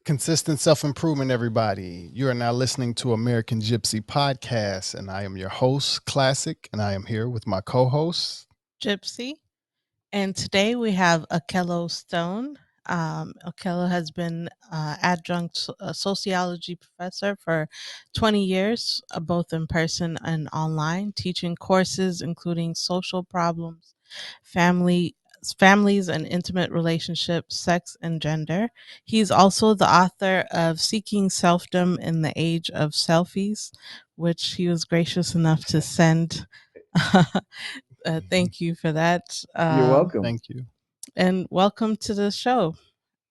Consistent self-improvement, everybody. You are now listening to American gypC podcast, and I am your host, Classic, and I am here with my co-host, gypC. And today we have Akello Stone. Akello has been adjunct sociology professor for 20 years, both in person and online, teaching courses including social problems, family families and intimate relationships, sex and gender. He's also the author of Seeking Selfdom in the Age of Selfies, which he was gracious enough to send. Thank you for that. You're welcome. Thank you. And welcome to the show.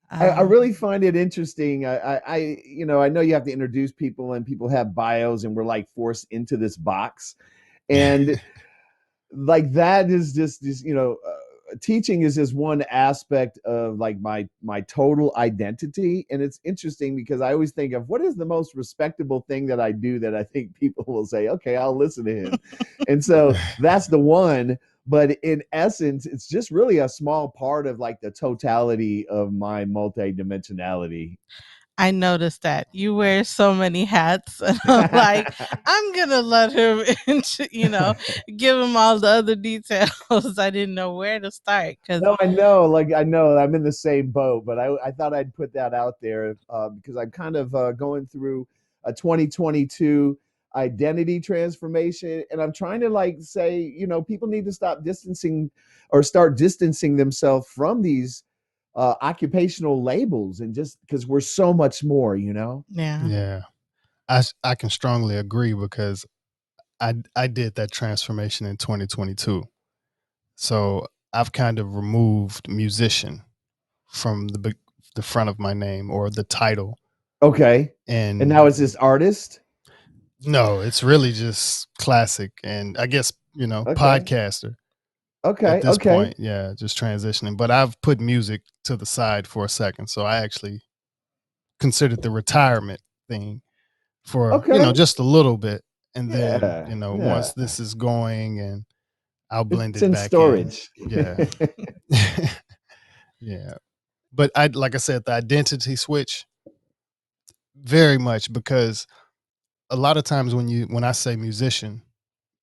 I really find it interesting. I know you have to introduce people, and people have bios, and we're like forced into this box, and like that is just teaching is just one aspect of like my total identity. And it's interesting because I always think of what is the most respectable thing that I do that I think people will say, okay, I'll listen to him. And so that's the one. But in essence, it's just really a small part of like the totality of my multidimensionality. I noticed that you wear so many hats, and I'm like, I'm gonna let him, give him all the other details. I didn't know where to start because No, I know I'm in the same boat, but I thought I'd put that out there because I'm kind of going through a 2022 identity transformation, and I'm trying to like say, people need to stop distancing or start distancing themselves from these occupational labels, and just because we're so much more. yeah. Yeah, I can strongly agree because I did that transformation in 2022. So I've kind of removed musician from the front of my name or the title, Okay, and now and it's this artist. no, it's really just classic, and I guess Okay, podcaster at okay, this okay, point. Yeah, just transitioning, but I've put music to the side for a second, so I actually considered the retirement thing for okay. just a little bit, and then Yeah, yeah. once this is going, and I'll blend It's it in back in. storage. Yeah. Yeah, but I like I said, the identity switch very much, because a lot of times when I say musician,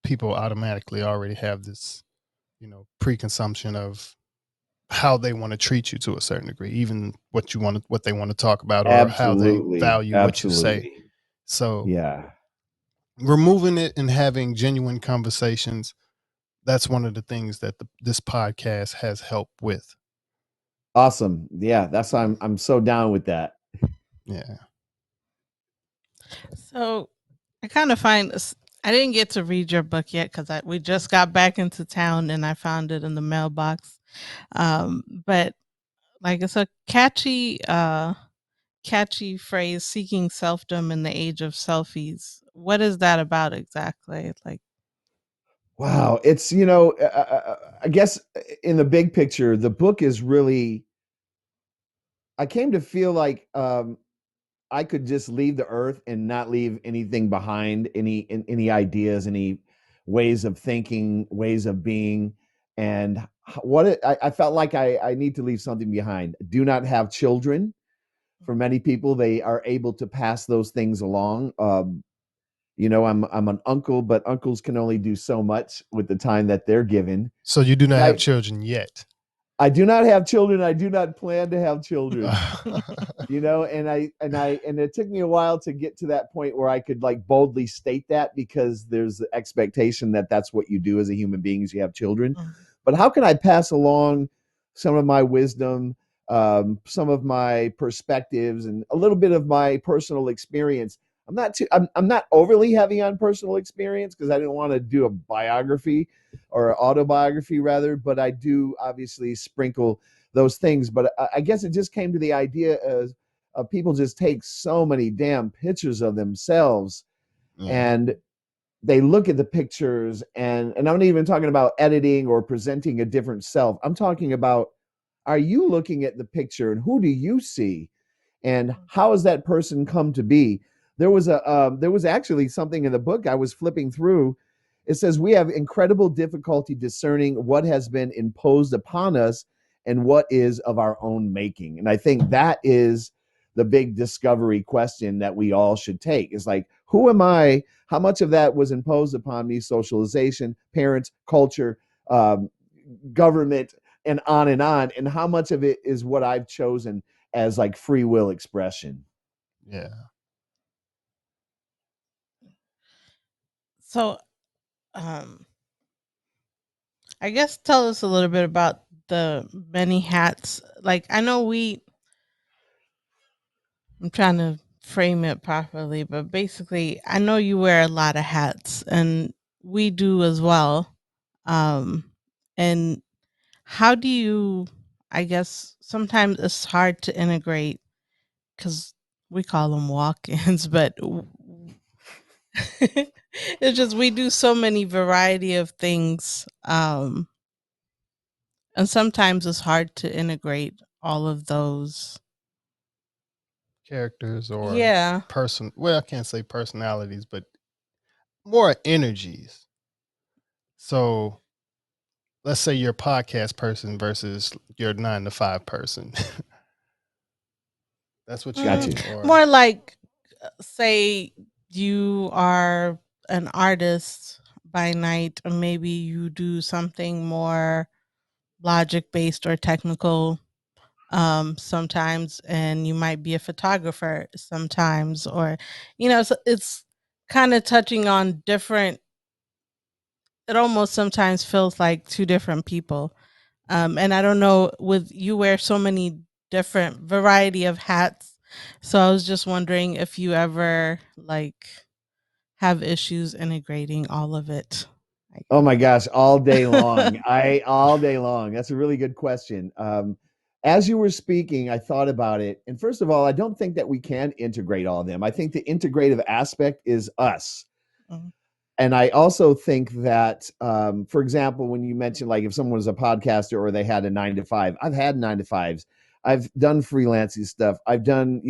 people automatically already have this preconsumption of how they want to treat you to a certain degree, even what they want to talk about, or how they Absolutely. value what you say. Absolutely. So Yeah. removing it and having genuine conversations, that's one of the things that this podcast has helped with. Awesome. Yeah, I'm so down with that. Yeah. So I kind of find this. I didn't get to read your book yet because we just got back into town and I found it in the mailbox. But like it's a catchy phrase, seeking selfdom in the age of selfies. What is that about exactly? Like, Wow, it's I guess in the big picture, the book is really I came to feel like I could just leave the earth and not leave anything behind, any ideas, any ways of thinking, ways of being. And I felt like I need to leave something behind. Do not have children. For many people, they are able to pass those things along. I'm an uncle, but uncles can only do so much with the time that they're given. So you do not And have children yet. I do not have children. I do not plan to have children. And it took me a while to get to that point where I could like boldly state that, because there's the expectation that that's what you do as a human being, is you have children. But how can I pass along some of my wisdom, some of my perspectives, and a little bit of my personal experience? I'm not overly heavy on personal experience because I didn't want to do a biography or autobiography rather, but I do obviously sprinkle those things. But I guess it just came to the idea of people just take so many damn pictures of themselves, Yeah. and they look at the pictures, and I'm not even talking about editing or presenting a different self. I'm talking about, are you looking at the picture and who do you see, and how has that person come to be? There was actually something in the book I was flipping through. It says we have incredible difficulty discerning what has been imposed upon us and what is of our own making. And I think that is the big discovery question that we all should take. It's like, who am I? How much of that was imposed upon me? Socialization, parents, culture, um, government, and on and on. And how much of it is what I've chosen as like free will expression? Yeah. So, I guess tell us a little bit about the many hats. Like, I know I'm trying to frame it properly, but basically, I know you wear a lot of hats, and we do as well. And how do you, I guess sometimes it's hard to integrate because we call them walk ins, but it's just we do so many variety of things. And sometimes it's hard to integrate all of those. Characters or Yeah. well, I can't say personalities, but more energies. So let's say you're a podcast person versus your 9 to 5 person. That's what you Got mean? you. Or More like, say you are an artist by night, or maybe you do something more logic based or technical sometimes, and you might be a photographer sometimes, or it's kind of touching on different. It almost sometimes feels like two different people. And I don't know, with you wear so many different variety of hats, so I was just wondering if you ever like have issues integrating all of it. Oh my gosh, all day long. All day long. That's a really good question. As you were speaking, I thought about it. And first of all, I don't think that we can integrate all of them. I think the integrative aspect is us. Mhm. And I also think that, for example, when you mentioned like if someone was a podcaster or they had a 9 to 5, I've had 9 to 5s. I've done freelancing stuff. I've done,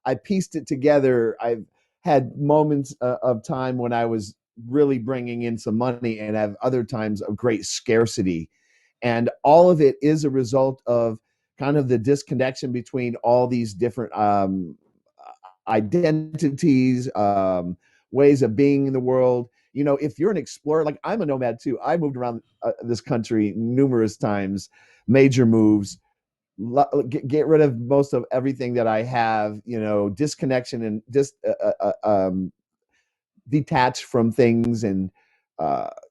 I pieced it together. I've had moments of time when I was really bringing in some money and have other times of great scarcity. And all of it is a result of kind of the disconnection between all these different identities, ways of being in the world. If you're an explorer, like I'm a nomad too, I moved around this country numerous times, major moves, get rid of most of everything that I have, disconnection and just detached from things. And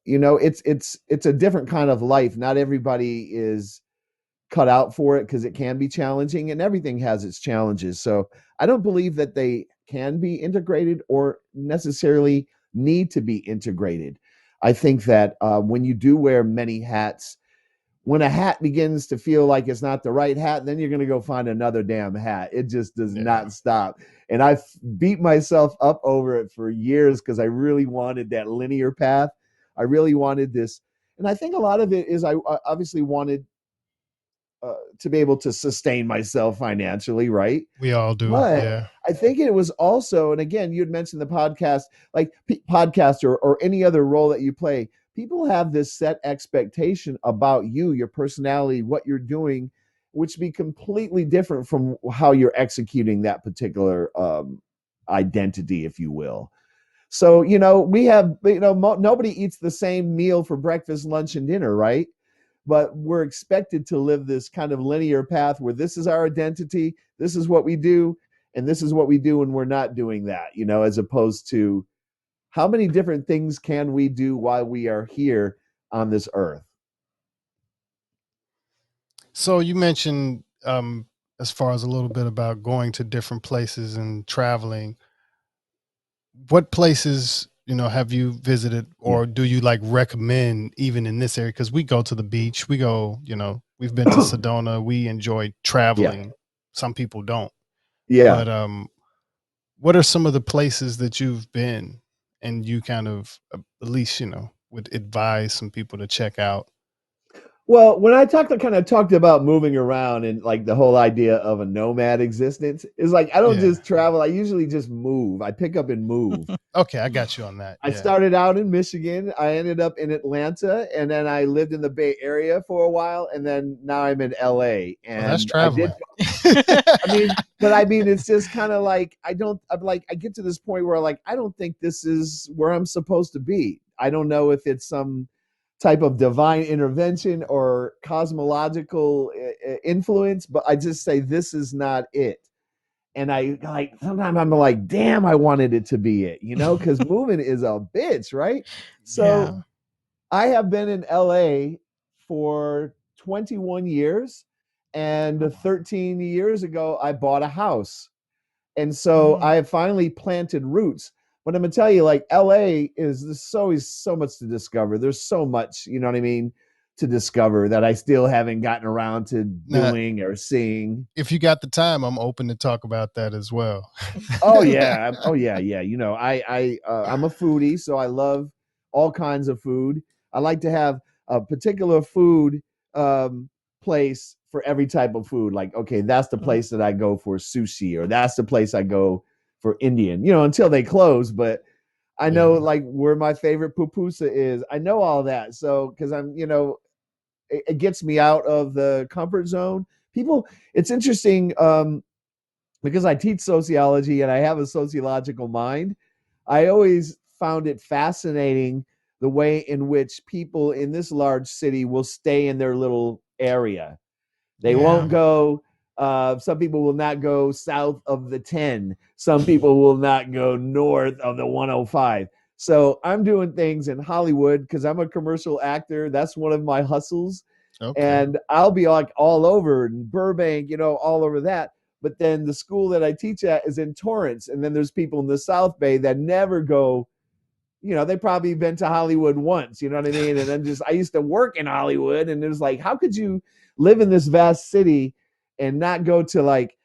it's a different kind of life. Not everybody is cut out for it because it can be challenging, and everything has its challenges. So I don't believe that they can be integrated or necessarily need to be integrated. I think that when you do wear many hats, when a hat begins to feel like it's not the right hat, then you're going to go find another damn hat. It just does not stop. And I beat myself up over it for years because I really wanted that linear path. I really wanted this. And I think a lot of it is I obviously wanted to be able to sustain myself financially, right? we all do. But Yeah. I think it was also, and again, you had mentioned the podcast, like podcaster or any other role that you play. People have this set expectation about you, your personality, what you're doing, which be completely different from how you're executing that particular identity, if you will. So, we have, nobody eats the same meal for breakfast, lunch, and dinner, right? But we're expected to live this kind of linear path where this is our identity, this is what we do, and this is what we do when we're not doing that, as opposed to how many different things can we do while we are here on this earth? So you mentioned as far as a little bit about going to different places and traveling. What places, have you visited, Yeah. or do you like recommend even in this area? Because we go to the beach, we go, we've been to Sedona, we enjoy Yeah. traveling. Some people don't. Yeah. But what are some of the places that you've been and you kind of at least, would advise some people to check out? Well, when I kind of talked about moving around and like the whole idea of a nomad existence is like I don't Yeah. just travel. I usually just move. I pick up and move. Okay, I got you on that. I Yeah. started out in Michigan. I ended up in Atlanta, and then I lived in the Bay Area for a while, and then now I'm in LA. Well, that's And I did. traveling. I mean, but I mean, it's just kind of like I don't. I'm like I get to this point where like I don't think this is where I'm supposed to be. I don't know if it's some type of divine intervention or cosmological influence, but I just say this is not it. And I like sometimes I'm like, damn, I wanted it to be it, because moving is a bitch, right? So Yeah. I have been in LA for 21 years, and 13 years ago, I bought a house. And so Mhm. I have finally planted roots. But I'm gonna tell you, like LA there's always so much to discover. There's so much, you know what I mean, to discover that I still haven't gotten around to Now, doing or seeing. if you got the time, I'm open to talk about that as well. Oh yeah. Oh yeah, yeah. I'm a foodie, so I love all kinds of food. I like to have a particular food um place for every type of food. Like, okay, that's the Mhm. place that I go for sushi, or that's the place I go for Indian, until they close, but I know Yeah. like where my favorite pupusa is. I know all that. So because it gets me out of the comfort zone. People, it's interesting. Because I teach sociology and I have a sociological mind, I always found it fascinating the way in which people in this large city will stay in their little area. They Yeah. won't go. Some people will not go south of the 10. Some people will not go north of the 105. So I'm doing things in Hollywood because I'm a commercial actor. That's one of my hustles. Okay. And I'll be like all over in Burbank, all over that. But then the school that I teach at is in Torrance. And then there's people in the South Bay that never go, they probably been to Hollywood once, you know what I mean? And then I used to work in Hollywood, and it was like, how could you live in this vast city and not go to like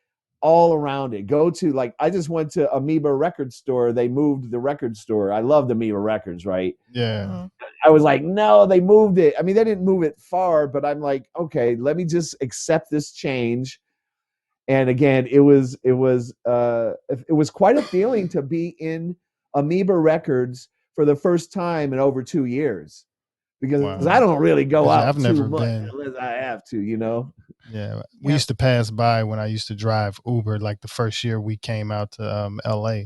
all around it? Go to like, I just went to Amoeba Record Store. They moved the record store. I love Amoeba Records, right? Yeah. Mhm. I was like, no, they moved it. I mean, they didn't move it far, but I'm like, okay, let me just accept this change. And again, it was quite a feeling to be in Amoeba Records for the first time in over 2 years, because I Wow. don't really go Yeah, I've out too never much been. unless I have to. Yeah, we Yep. used to pass by when I used to drive Uber, like the first year we came out to LA,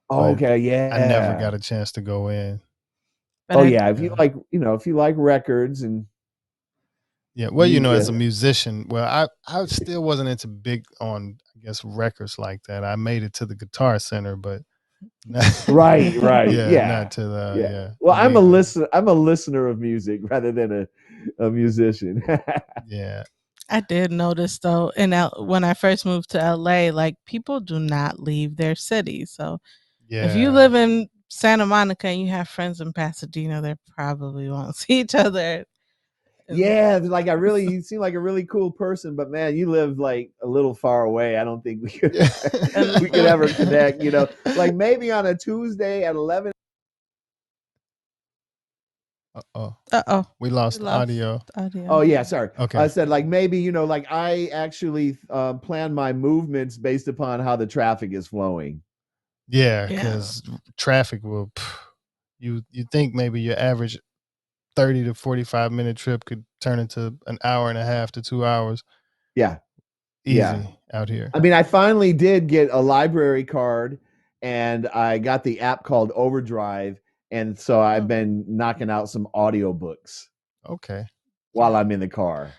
but Okay, I never yeah. got a chance to go in. But Oh I yeah, Yeah. if you like records and Yeah. Well, as a media. musician, well, I still wasn't into big on, I guess, records like that. I made it to the Guitar Center, but not, Right, right. yeah, Yeah. not to the Yeah. yeah, Well, I'm a Amoeba. listener. I'm a listener of music rather than a musician. Yeah. I did notice though when I first moved to LA, like people do not leave their city. So if you Yeah. live in Santa Monica and you have friends in Pasadena, they probably won't see each other. And Yeah, like you seem like a really cool person, but man, you live like a little far away. I don't think we could Yeah. we could ever connect, Like maybe on a Tuesday at 11. Uh-oh. oh, We we lost lost audio. audio. Oh yeah, sorry. I Okay. said like maybe, like I actually plan my movements based upon how the traffic is flowing. Yeah, Yeah. because traffic will you think maybe your average 30 to 45-minute trip could turn into an hour and a half to 2 hours Yeah. Yeah. easy out here. I mean, I finally did get a library card, and I got the app called Overdrive, and so I've Oh, been knocking out some audiobooks Okay. while yeah. I'm in the car.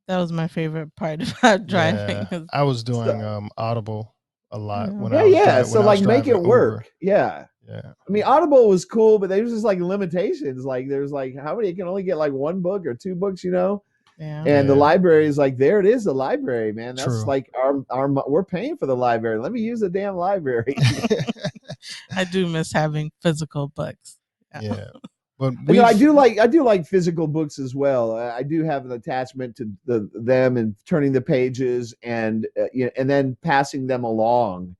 That was my favorite part about driving. Yeah. I was doing So, Audible a lot Yeah. when yeah, I was yeah. driving So when I was like make driving it Uber. work. Yeah. Yeah. I mean, Audible was cool, but there's just like limitations. Like there's like how many, you can only get like one book or two books. Yeah. And the Yeah. library is like, there it is, the library, man. That's True. like our we're paying for the library. Let me use the damn library. I do miss having physical books. Yeah. Yeah. But No, I we've do like physical books as well. I do have an attachment to them and turning the pages and and then passing them along.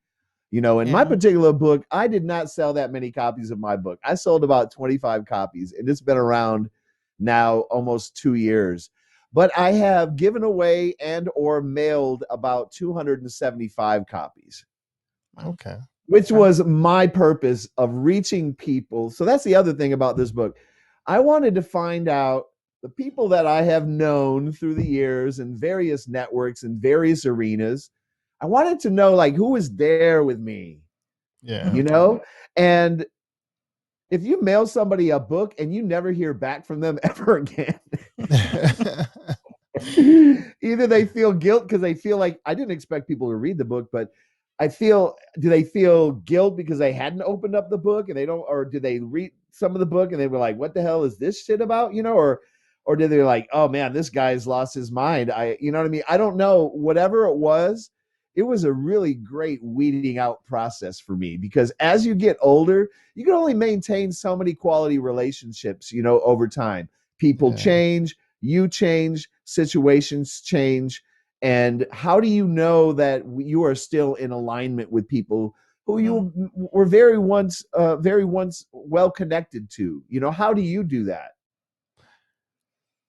In my Yeah. particular book, I did not sell that many copies of my book. I sold about 25 copies, and it's been around now almost 2 years. but I have given away and or mailed about 275 copies. Okay. Which was my purpose of reaching people. So that's the other thing about this book. I wanted to find out the people that I have known through the years in various networks and various arenas. I wanted to know like who was there with me, Yeah. you know? And if you mail somebody a book and you never hear back from them ever again, either they feel guilt because they feel like I didn't expect people to read the book, but do they feel guilt because they hadn't opened up the book and they don't, or do they read some of the book and they were like, what the hell is this shit about? Or did they like, oh man, this guy's lost his mind. You know what I mean? I don't know. Whatever it was a really great weeding out process for me because as you get older, you can only maintain so many quality relationships, over time. People change, you change, situations change. And how do you know that you are still in alignment with people who you were very once well connected to? How do you do that?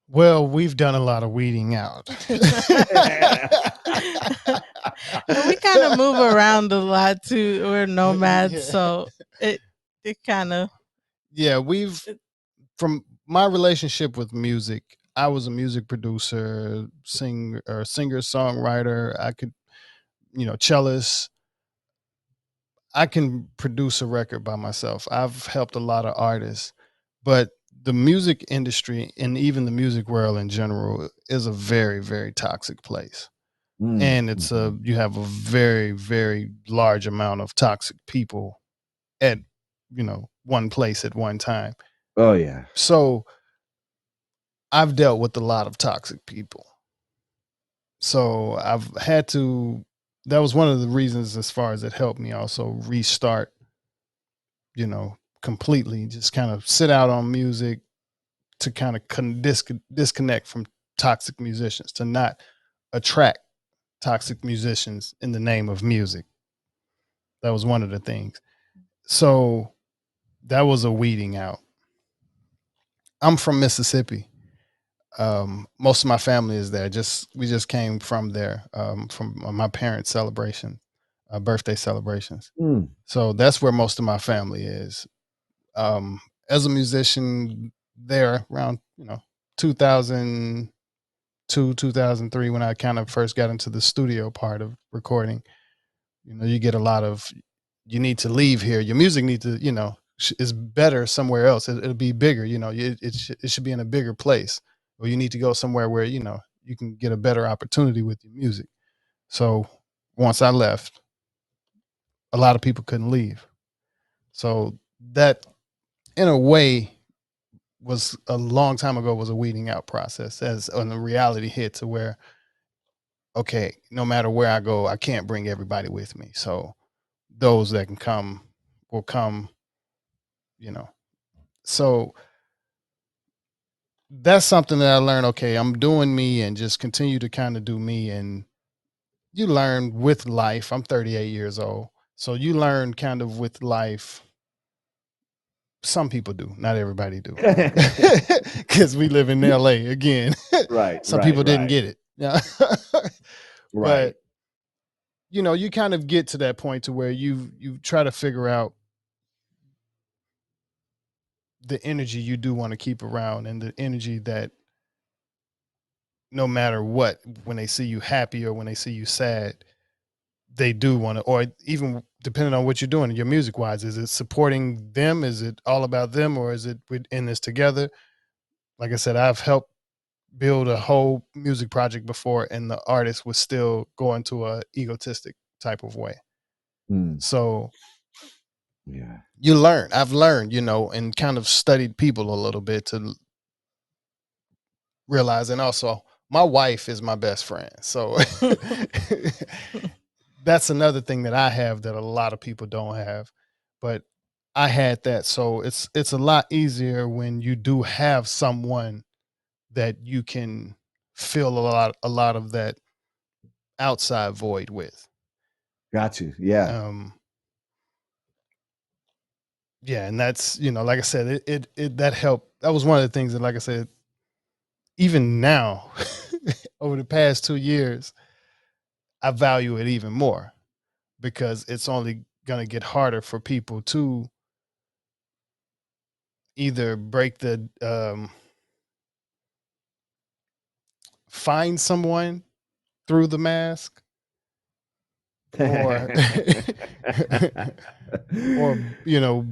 Well, we've done a lot of weeding out. And we kind of move around a lot too. We're nomads, so it kind of from my relationship with music. I was a music producer, singer, songwriter. I could, cellist. I can produce a record by myself. I've helped a lot of artists, but the music industry and even the music world in general is a very, very toxic place. And you have a very, very large amount of toxic people at, one place at one time. Oh yeah. So I've dealt with a lot of toxic people. So I've had to, that was one of the reasons as far as it helped me also restart, completely just kind of sit out on music to kind of disconnect from toxic musicians, to not attract toxic musicians in the name of music. That was one of the things. So that was a weeding out. I'm from Mississippi. Most of my family is there. We just came from there, from my parents' celebration, birthday celebrations. So that's where most of my family is. As a musician, there around 2002, 2003, when I kind of first got into the studio part of recording. You get a lot of, you need to leave here. Your music needs to, is better somewhere else. It'll be bigger. It should be in a bigger place, or you need to go somewhere where you can get a better opportunity with your music. So once I left, a lot of people couldn't leave. So that, in a way, was a long time ago, was a weeding out process, as when the reality hit to where, okay, no matter where I go, I can't bring everybody with me. So those that can come will come, So that's something that I learned. Okay, I'm doing me and just continue to kind of do me. And you learn with life. I'm 38 years old. So you learn kind of with life. Some people do, not everybody do, because we live in LA again. Right. Some people didn't get it. Yeah. Right. But you kind of get to that point to where you try to figure out the energy you do want to keep around, and the energy that no matter what, when they see you happy or when they see you sad, they do want to, or even depending on what you're doing, your music wise, is it supporting them? Is it all about them? Or is it we're in this together? Like I said, I've helped build a whole music project before, and the artist was still going to a egotistic type of way. So yeah, I've learned, and kind of studied people a little bit to realize. And also my wife is my best friend. So that's another thing that I have that a lot of people don't have, but I had that. So it's a lot easier when you do have someone that you can fill a lot of that outside void with. Got you. Yeah. Yeah. And that's, like I said, it that helped. That was one of the things that, like I said, even now, over the past 2 years, I value it even more because it's only going to get harder for people to either break the find someone through the mask or or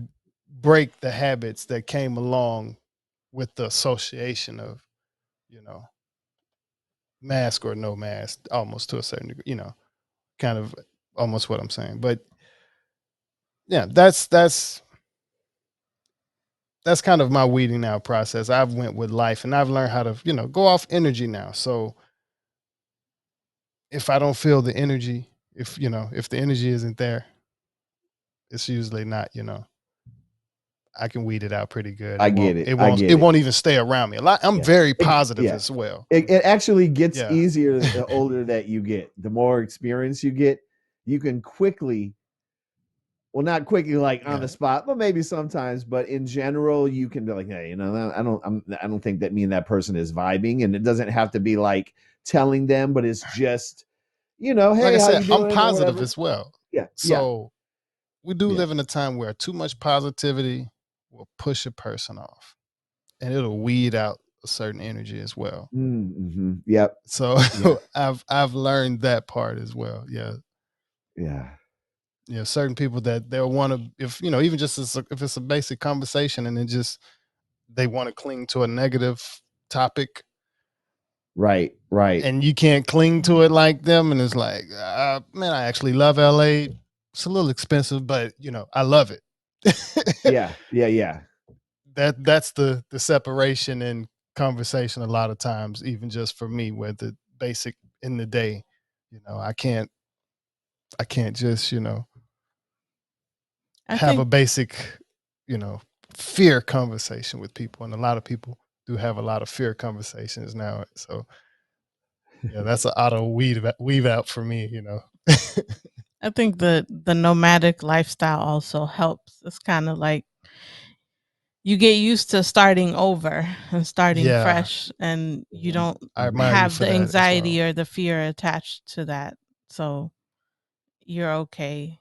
break the habits that came along with the association of mask or no mask, almost to a certain degree, kind of almost what I'm saying. But yeah, that's kind of my weeding out process. I've went with life and I've learned how to go off energy now. So if I don't feel the energy, if the energy isn't there, it's usually not. I can weed it out pretty good. I It get won't. it. It I won't. get It it. won't even stay around me. I'm Yeah. very positive Yeah. as well. It actually gets Yeah. easier the older that you get. The more experience you get, you can quickly, well, not quickly like on the spot, but maybe sometimes. But in general, you can be like, hey, I don't think that me and that person is vibing, and it doesn't have to be like telling them, but it's just, hey, Like I how said, you doing? I'm Or positive whatever. as well. Yeah. So we do Yeah. live in a time where too much positivity will push a person off, and it'll weed out a certain energy as well. Mm-hmm. Yep. So Yeah. I've learned that part as well. Yeah. Yeah. Certain people that they'll want to, if even just if it's a basic conversation, and they want to cling to a negative topic, Right. and you can't cling to it like them, and it's like, man, I actually love LA. It's a little expensive, but I love it. Yeah. Yeah. That's the separation in conversation a lot of times, even just for me, where the basic in the day, I can't just have a basic fear conversation with people, and a lot of people do have a lot of fear conversations now. So yeah, that's an auto weave out for me. I think the nomadic lifestyle also helps. It's kind of like you get used to starting over and starting fresh, and you don't I admire you have for the that as anxiety well. or the fear attached to that. So you're okay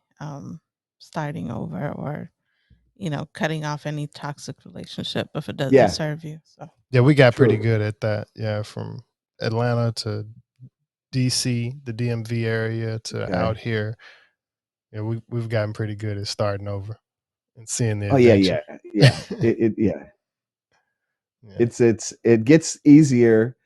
starting over, or cutting off any toxic relationship if it doesn't serve you. So yeah, we got pretty good at that. Yeah, from Atlanta to DC, the DMV area, to out here. Yeah, we've gotten pretty good at starting over and seeing the adventure. Yeah. It gets easier.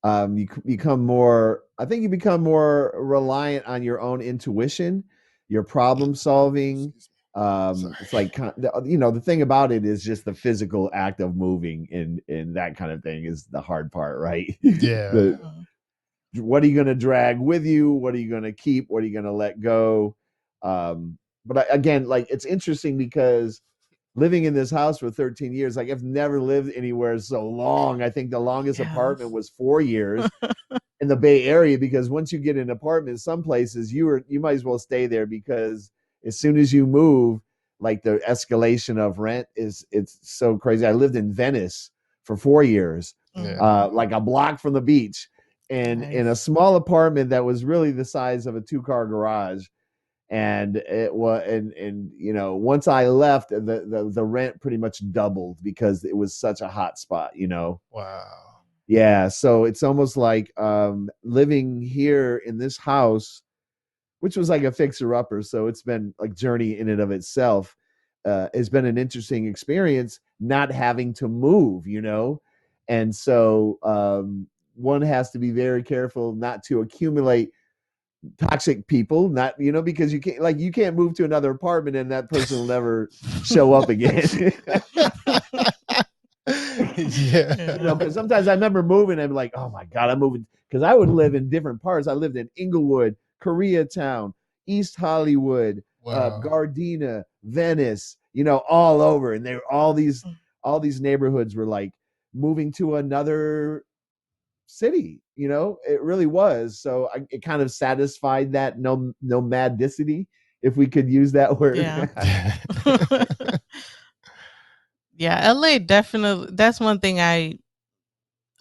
You become more, I think you become more reliant on your own intuition, your problem solving. It's like, the thing about it is just the physical act of moving, and that kind of thing is the hard part, right? Yeah. What are you going to drag with you? What are you going to keep? What are you going to let go? But again, like, it's interesting because living in this house for 13 years, like, I've never lived anywhere so long. I think the longest apartment was 4 years in the Bay Area, because once you get an apartment, some places you might as well stay there, because as soon as you move, like, the escalation of rent it's so crazy. I lived in Venice for 4 years, like a block from the beach, and in a small apartment that was really the size of a 2-car garage. And it was, and once I left, the rent pretty much doubled because it was such a hot spot. Wow. Yeah, so it's almost like living here in this house, which was like a fixer upper. So it's been like journey in and of itself. Has been an interesting experience not having to move, and so one has to be very careful not to accumulate toxic people, not because you can't move to another apartment and that person will never show up again. Because sometimes I remember moving and I'm like, oh my god, I'm moving, because I would live in different parts. I lived in Inglewood, Koreatown, East Hollywood, Gardena, Venice, all over, and they were all these neighborhoods were like moving to another city. It really was. So it kind of satisfied that nomadicity, if we could use that word. Yeah, LA definitely. That's one thing I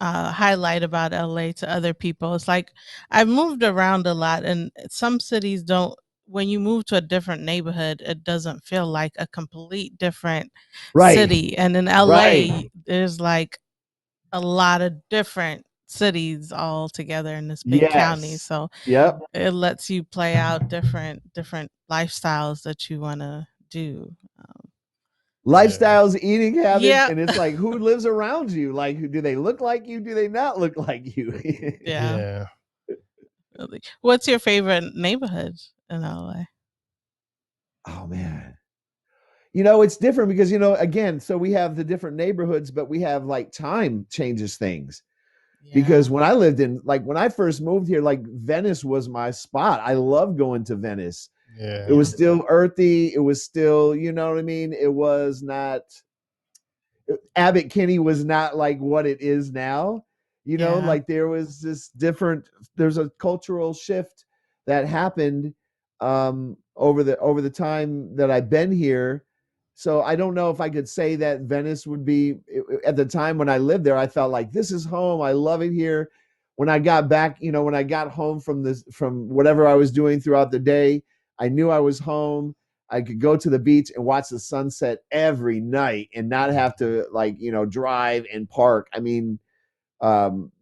highlight about LA to other people. It's like I've moved around a lot, and some cities don't. When you move to a different neighborhood, it doesn't feel like a complete different Right. city. And in Right. LA, there's like a lot of different cities all together in this big county. Yes. So Yep. it lets you play out different lifestyles that you want to do. Lifestyles, eating habits, Yeah, and it's like who lives around you? Like, who do they look like you? Do they not look like you? yeah. Yeah. Really. What's your favorite neighborhood in LA? Oh man. You know, it's different because, you know, again, so we have the different neighborhoods, but we have like time changes things. Yeah. Because when I lived in, like, when I first moved here, like, Venice was my spot. I love going to Venice. It Yeah. was still earthy. It was still, you know what I mean? It was not, Abbott Kinney was not like what it is now. You know, Yeah. like there was this different, there's a cultural shift that happened over the time that I've been here. So I don't know if I could say that Venice would be, at the time when I lived there, I felt like this is home. I love it here. When I got back, you know, when I got home from this, from whatever I was doing throughout the day, I knew I was home. I could go to the beach and watch the sunset every night and not have to, like, you know, drive and park. I mean, um,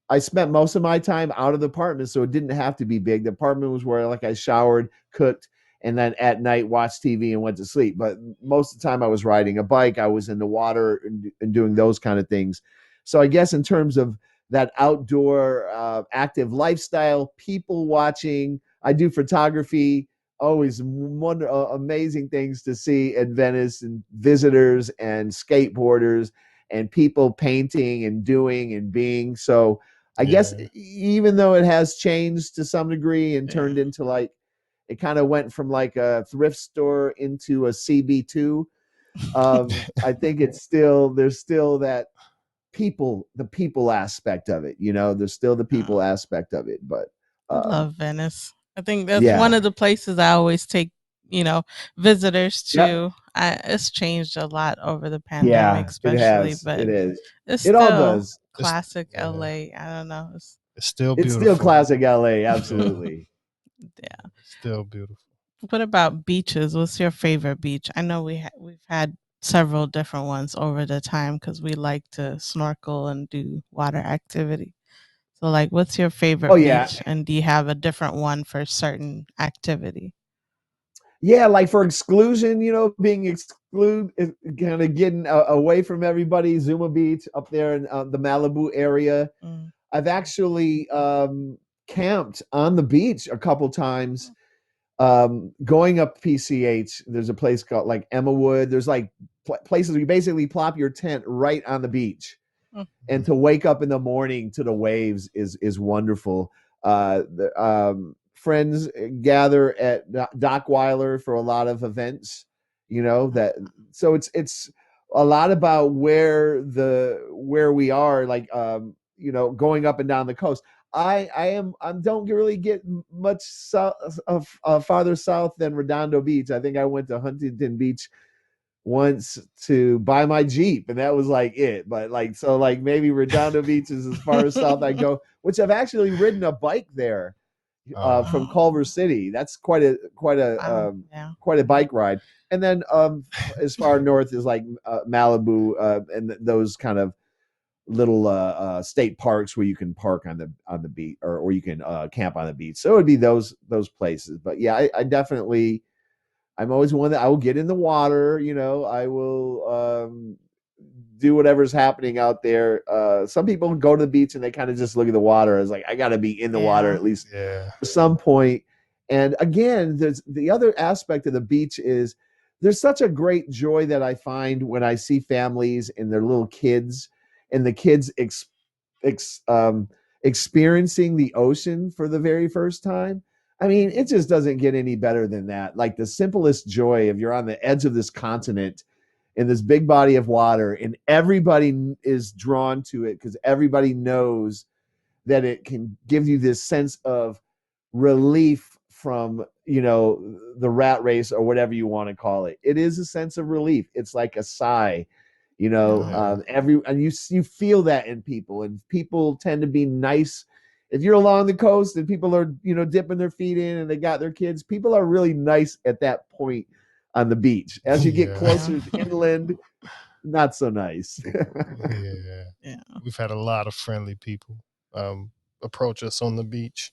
I spent most of my time out of the apartment, so it didn't have to be big. The apartment was where, like, I showered, cooked, and then at night watched TV and went to sleep. But most of the time I was riding a bike, I was in the water and doing those kind of things. So I guess in terms of that outdoor active lifestyle, people watching, I do photography. Always amazing things to see in Venice, and visitors and skateboarders and people painting and doing and being. So I guess Yeah. even though it has changed to some degree and Yeah. turned into, like, it kind of went from like a thrift store into a CB2. I think it's still, there's still that the people aspect of it. You know, there's still the people Oh, aspect of it. But I um, love Venice. I think that's one yeah, of the places I always take, visitors yep, to. It's changed a lot over the pandemic, yeah, it especially, has, but it is, it's it all still does. It's classic yeah. LA. I don't know. It's still It's still beautiful. classic LA, Yeah. absolutely. Yeah. It's still beautiful. What about beaches? What's your favorite beach? I know we've had several different ones over the time because we like to snorkel and do water activity. So, like, what's your Oh favorite yeah, beach, and do you have a different one for certain activity? yeah, like for exclusion, you know, being exclude, kind of getting away from everybody. Zuma Beach up there in the Malibu area. Mm. I've actually camped on the beach a couple times. Going up PCH, there's a place called like Emma Wood. There's like places where you basically plop your tent right on the beach, Mm. and to wake up in the morning to the waves is wonderful. Friends gather at Dockweiler for a lot of events. You know that, so it's a lot about where we are, like, you know, going up and down the coast. I don't really get much south, farther south than Redondo Beach. I think I went to Huntington Beach once to buy my Jeep, and that was like it. But like, so like maybe Redondo Beach is as far as south I go, which I've actually ridden a bike there from Oh, Culver City. That's wow. Yeah. quite a bike ride. And then as far north as like Malibu and those kind of little state parks where you can park on the beach, or you can camp on the beach. So it would be those places. But yeah, I definitely, I'm always one that I will get in the water. You know, I will do whatever's happening out there. Some people go to the beach and they kind of just look at the water as like, I got to be in the water Yeah. at least Yeah. at some point. And again, there's the other aspect of the beach is there's such a great joy that I find when I see families and their little kids, and the kids ex, experiencing the ocean for the very first time. I mean, it just doesn't get any better than that. Like the simplest joy of, you're on the edge of this continent in this big body of water, and everybody is drawn to it because everybody knows that it can give you this sense of relief from, you know, the rat race or whatever you want to call it. It is a sense of relief. It's like a sigh. You know, Yeah. and you feel that in people, and people tend to be nice. If you're along the coast and people are, you know, dipping their feet in and they got their kids, people are really nice at that point on the beach. As you get Yeah. closer inland, not so nice. Yeah. Yeah. We've had a lot of friendly people approach us on the beach.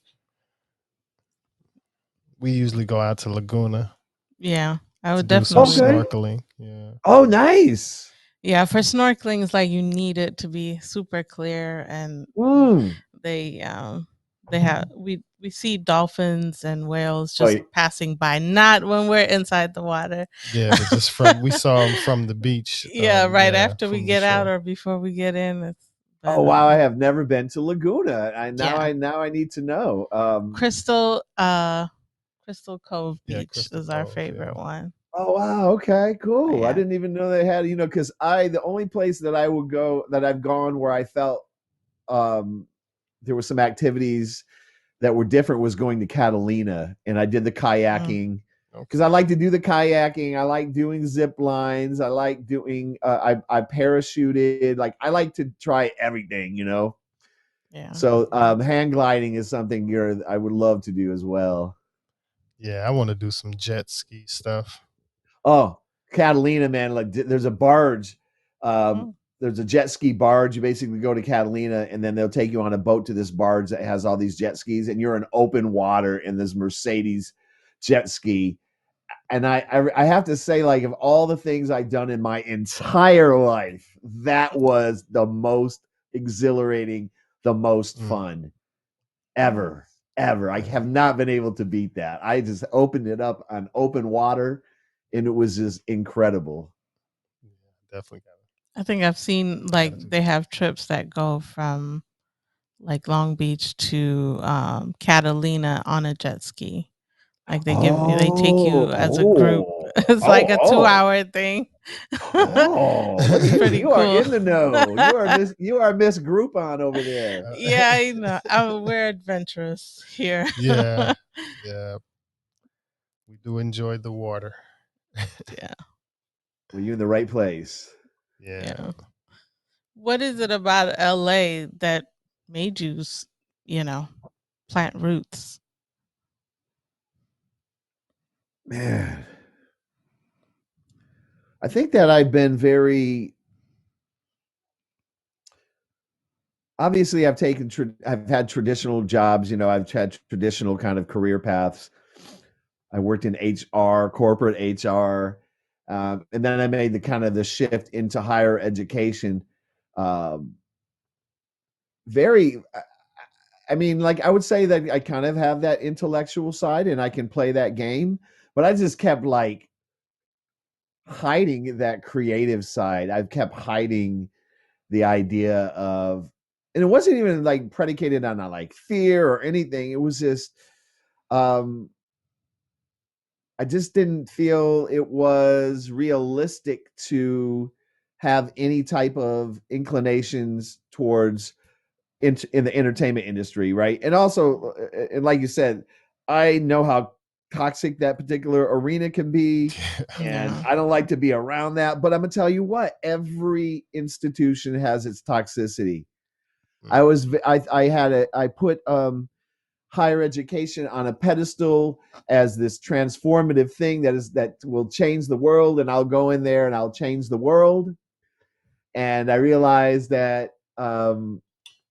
We usually go out to Laguna Yeah. I to would do some definitely. Okay. snorkeling. Yeah. Oh, nice. Yeah, for snorkeling, it's like you need it to be super clear, and Mm. they have we see dolphins and whales Oh, just passing by, not when we're inside the water. Yeah, but just from we saw them from the beach. Yeah, right Yeah, after we from the get out shore. or before we get in. oh But wow, I have never been to Laguna. yeah, I need to know. Crystal Crystal Cove Yeah, Beach Crystal is our Cove. favorite Yeah. one. Oh wow, okay, But cool. I yeah. didn't even know they had, you know, because the only place that I would go that I've gone where I felt um there were some activities that were different was going to Catalina, and I did the kayaking because I Okay. like to do the kayaking. I like doing zip lines. I like doing I parachuted. Like I like to try everything, you know. Yeah. So hang gliding is something I would love to do as well. Yeah, I want to do some jet ski stuff. Oh, Catalina, man! Like there's a barge. Um, Oh, there's a jet ski barge. You basically go to Catalina, and then they'll take you on a boat to this barge that has all these jet skis, and you're in open water in this Mercedes jet ski. And I have to say, like, of all the things I've done in my entire life, that was the most exhilarating, the most Mm, fun ever, ever. I yeah, have not been able to beat that. I just opened it up on open water, and it was just incredible. yeah, definitely I think I've seen gotta like do they that. have trips that go from like Long Beach to Catalina on a jet ski. Like they take Oh, you as a group. oh, It's like a oh, 2 hour thing. Yeah. oh! Look at It's you. pretty You are cool. in the know. You are Miss Groupon over there. Yeah, I know. We're adventurous here. Yeah, yeah. We do enjoy the water. Yeah, Well, you're in the right place. Yeah. yeah. What is it about LA that made you, you know, plant roots? Man, I think that I've been very obviously I've had traditional jobs, you know, I've had traditional kind of career paths. I worked in HR, corporate HR, and then I made the kind of the shift into higher education. Um, very, I mean, like I would say that I kind of have that intellectual side and I can play that game, but I just kept like hiding that creative side. I've kept hiding the idea of, and it wasn't even like predicated on like fear or anything. It was just, um, I just didn't feel it was realistic to have any type of inclinations towards in the entertainment industry, right? And also, and like you said, I know how toxic that particular arena can be, and Yeah. I don't like to be around that. But I'm gonna tell you what: every institution has its toxicity. Mm, I put higher education on a pedestal as this transformative thing that will change the world, and I'll go in there and I'll change the world. And I realized that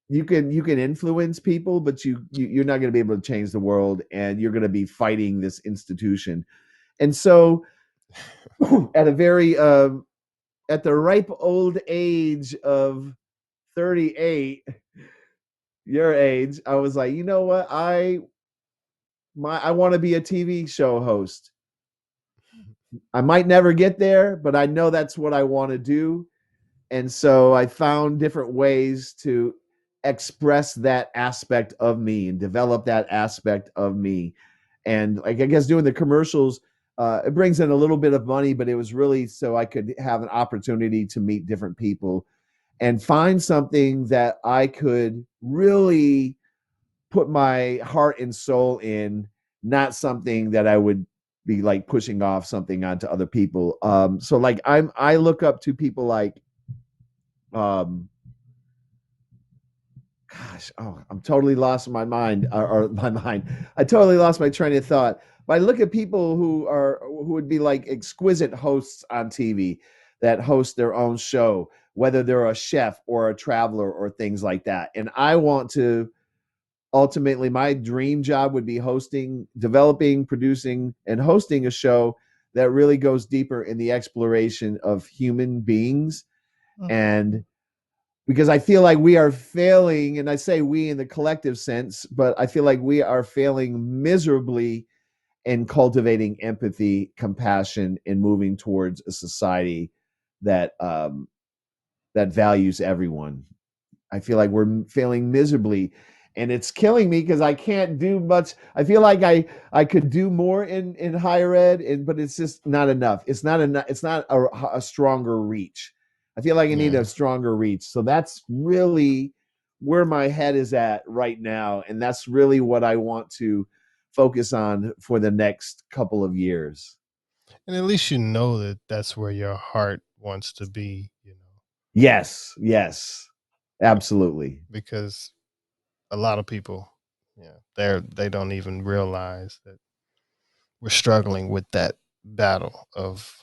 you can influence people, but you're not going to be able to change the world, and you're going to be fighting this institution. And so, at a very at the ripe old age of 38, your age, I was like, you know what, I want to be a TV show host. I might never get there, but I know that's what I want to do. And so I found different ways to express that aspect of me and develop that aspect of me. And like I guess doing the commercials, it brings in a little bit of money, but it was really so I could have an opportunity to meet different people and find something that I could really put my heart and soul in, not something that I would be like pushing off something onto other people. So like I look up to people like um gosh, oh, I'm totally lost my mind, or my mind. I totally lost my train of thought. But I look at people who would be like exquisite hosts on TV that host their own show, whether they're a chef or a traveler or things like that. And I want to ultimately, my dream job would be hosting, developing, producing, and hosting a show that really goes deeper in the exploration of human beings. And because I feel like we are failing, and I say we in the collective sense, but I feel like we are failing miserably in cultivating empathy, compassion, and moving towards a society that that values everyone. I feel like we're failing miserably, and it's killing me because I can't do much. I feel like I could do more in higher ed, but it's just not enough. It's not enough. It's not a stronger reach. I feel like I need Yeah. a stronger reach. So that's really where my head is at right now, and that's really what I want to focus on for the next couple of years. And at least you know that that's where your heart wants to be, you know, Yes, yes, absolutely. because a lot of people, yeah, they don't even realize that we're struggling with that battle of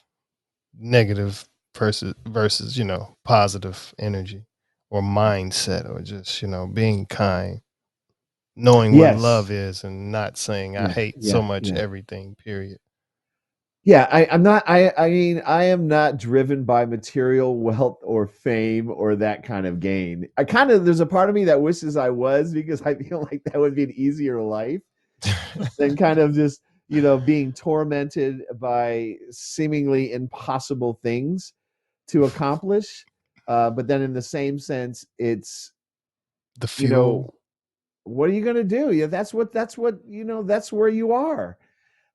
negative versus, you know, positive energy or mindset, or just, you know, being kind, knowing what love Yes, is and not saying I yeah, hate so yeah, much yeah. everything, period. Yeah, I'm not. I mean, I am not driven by material wealth or fame or that kind of gain. I kind of There's a part of me that wishes I was, because I feel like that would be an easier life than kind of just being tormented by seemingly impossible things to accomplish. But then, in the same sense, it's The you know, fuel. what are you going to do? Yeah, that's where you are.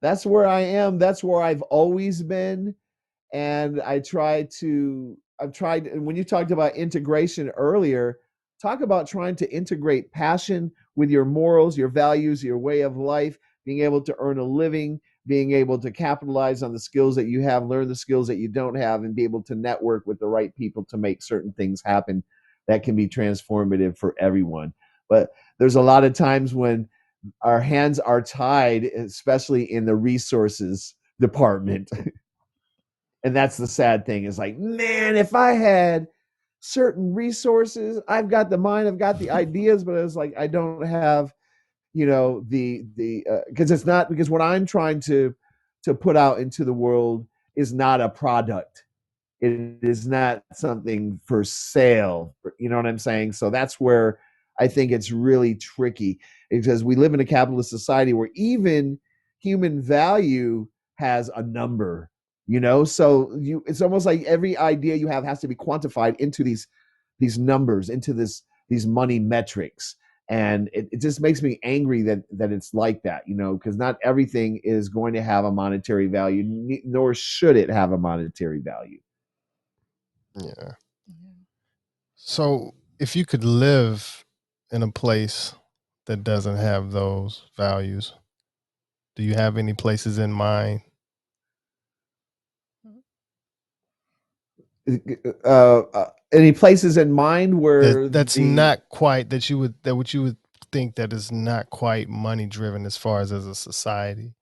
That's where I am. That's where I've always been. And I've tried, and when you talked about integration earlier, talk about trying to integrate passion with your morals, your values, your way of life, being able to earn a living, being able to capitalize on the skills that you have, learn the skills that you don't have, and be able to network with the right people to make certain things happen that can be transformative for everyone. But there's a lot of times when our hands are tied, especially in the resources department. And that's the sad thing, is like, man, if I had certain resources, I've got the mind, I've got the ideas, but it's like I don't have, the because it's not, because what I'm trying to put out into the world is not a product. It is not something for sale. You know what I'm saying? So that's where I think it's really tricky, because we live in a capitalist society where even human value has a number. So it's almost like every idea you have has to be quantified into these numbers, into these money metrics. And it just makes me angry that it's like that, because not everything is going to have a monetary value, nor should it have a monetary value. Yeah. So if you could live in a place that doesn't have those values, do you have any places in mind? Any places in mind where That's the not quite that what you would think that is not quite money driven as far as a society.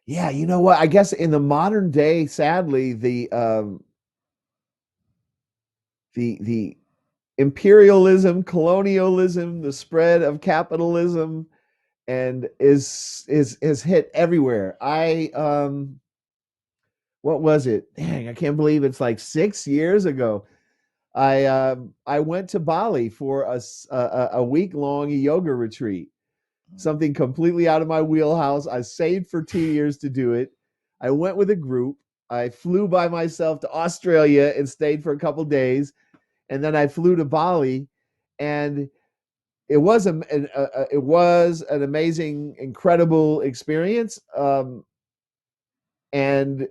yeah, you know what, I guess in the modern day, sadly, the imperialism, colonialism, the spread of capitalism, and is hit everywhere. What was it? Dang, I can't believe it's like 6 years ago. I went to Bali for a week long yoga retreat, something completely out of my wheelhouse. I saved for 2 years to do it. I went with a group. I flew by myself to Australia and stayed for a couple days, and then I flew to Bali, and it was an amazing, incredible experience. And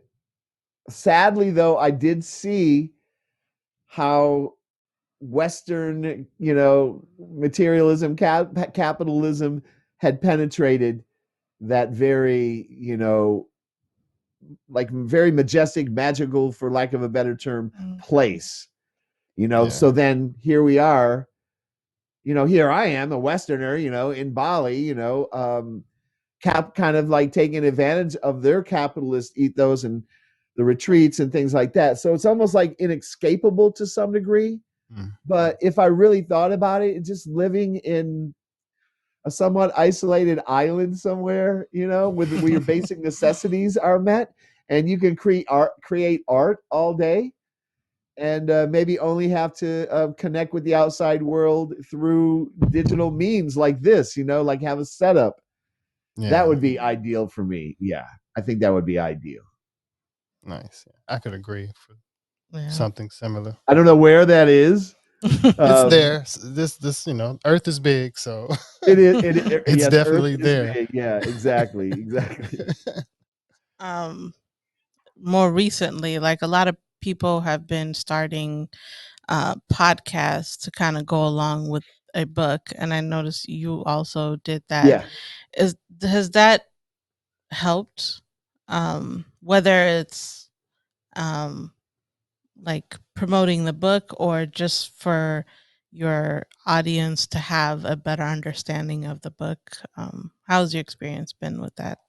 sadly, though, I did see how Western, materialism, capitalism had penetrated that very, like very majestic, magical, for lack of a better term, Mm. place. Yeah. So then here we are, here I am, a Westerner, in Bali, kind of like taking advantage of their capitalist ethos and the retreats and things like that. So it's almost like inescapable to some degree. Mm. But if I really thought about it, just living in a somewhat isolated island somewhere, where your basic necessities are met, and you can create art all day, and maybe only have to connect with the outside world through digital means like this, like have a setup. Yeah. That would be ideal for me. Yeah, I think that would be ideal. Nice. I could agree for Yeah. something similar. I don't know where that is. It's there. This Earth is big, so It is. it's Yes, Earth definitely is there. big. Yeah, exactly. More recently, like a lot of people have been starting podcasts to kind of go along with a book, and I noticed you also did that. Yeah. Has that helped? Whether it's like promoting the book or just for your audience to have a better understanding of the book. How's your experience been with that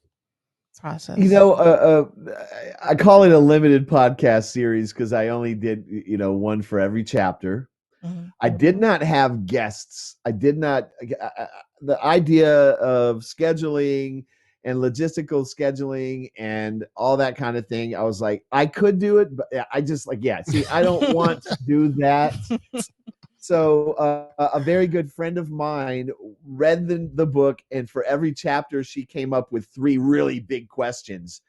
process? I call it a limited podcast series because I only did, one for every chapter. Mm-hmm. I did not have guests. I did not. The idea of scheduling and logistical scheduling and all that kind of thing, I was like, I could do it, but I just see, I don't want to do that. So a very good friend of mine read the book, and for every chapter, she came up with 3 really big questions.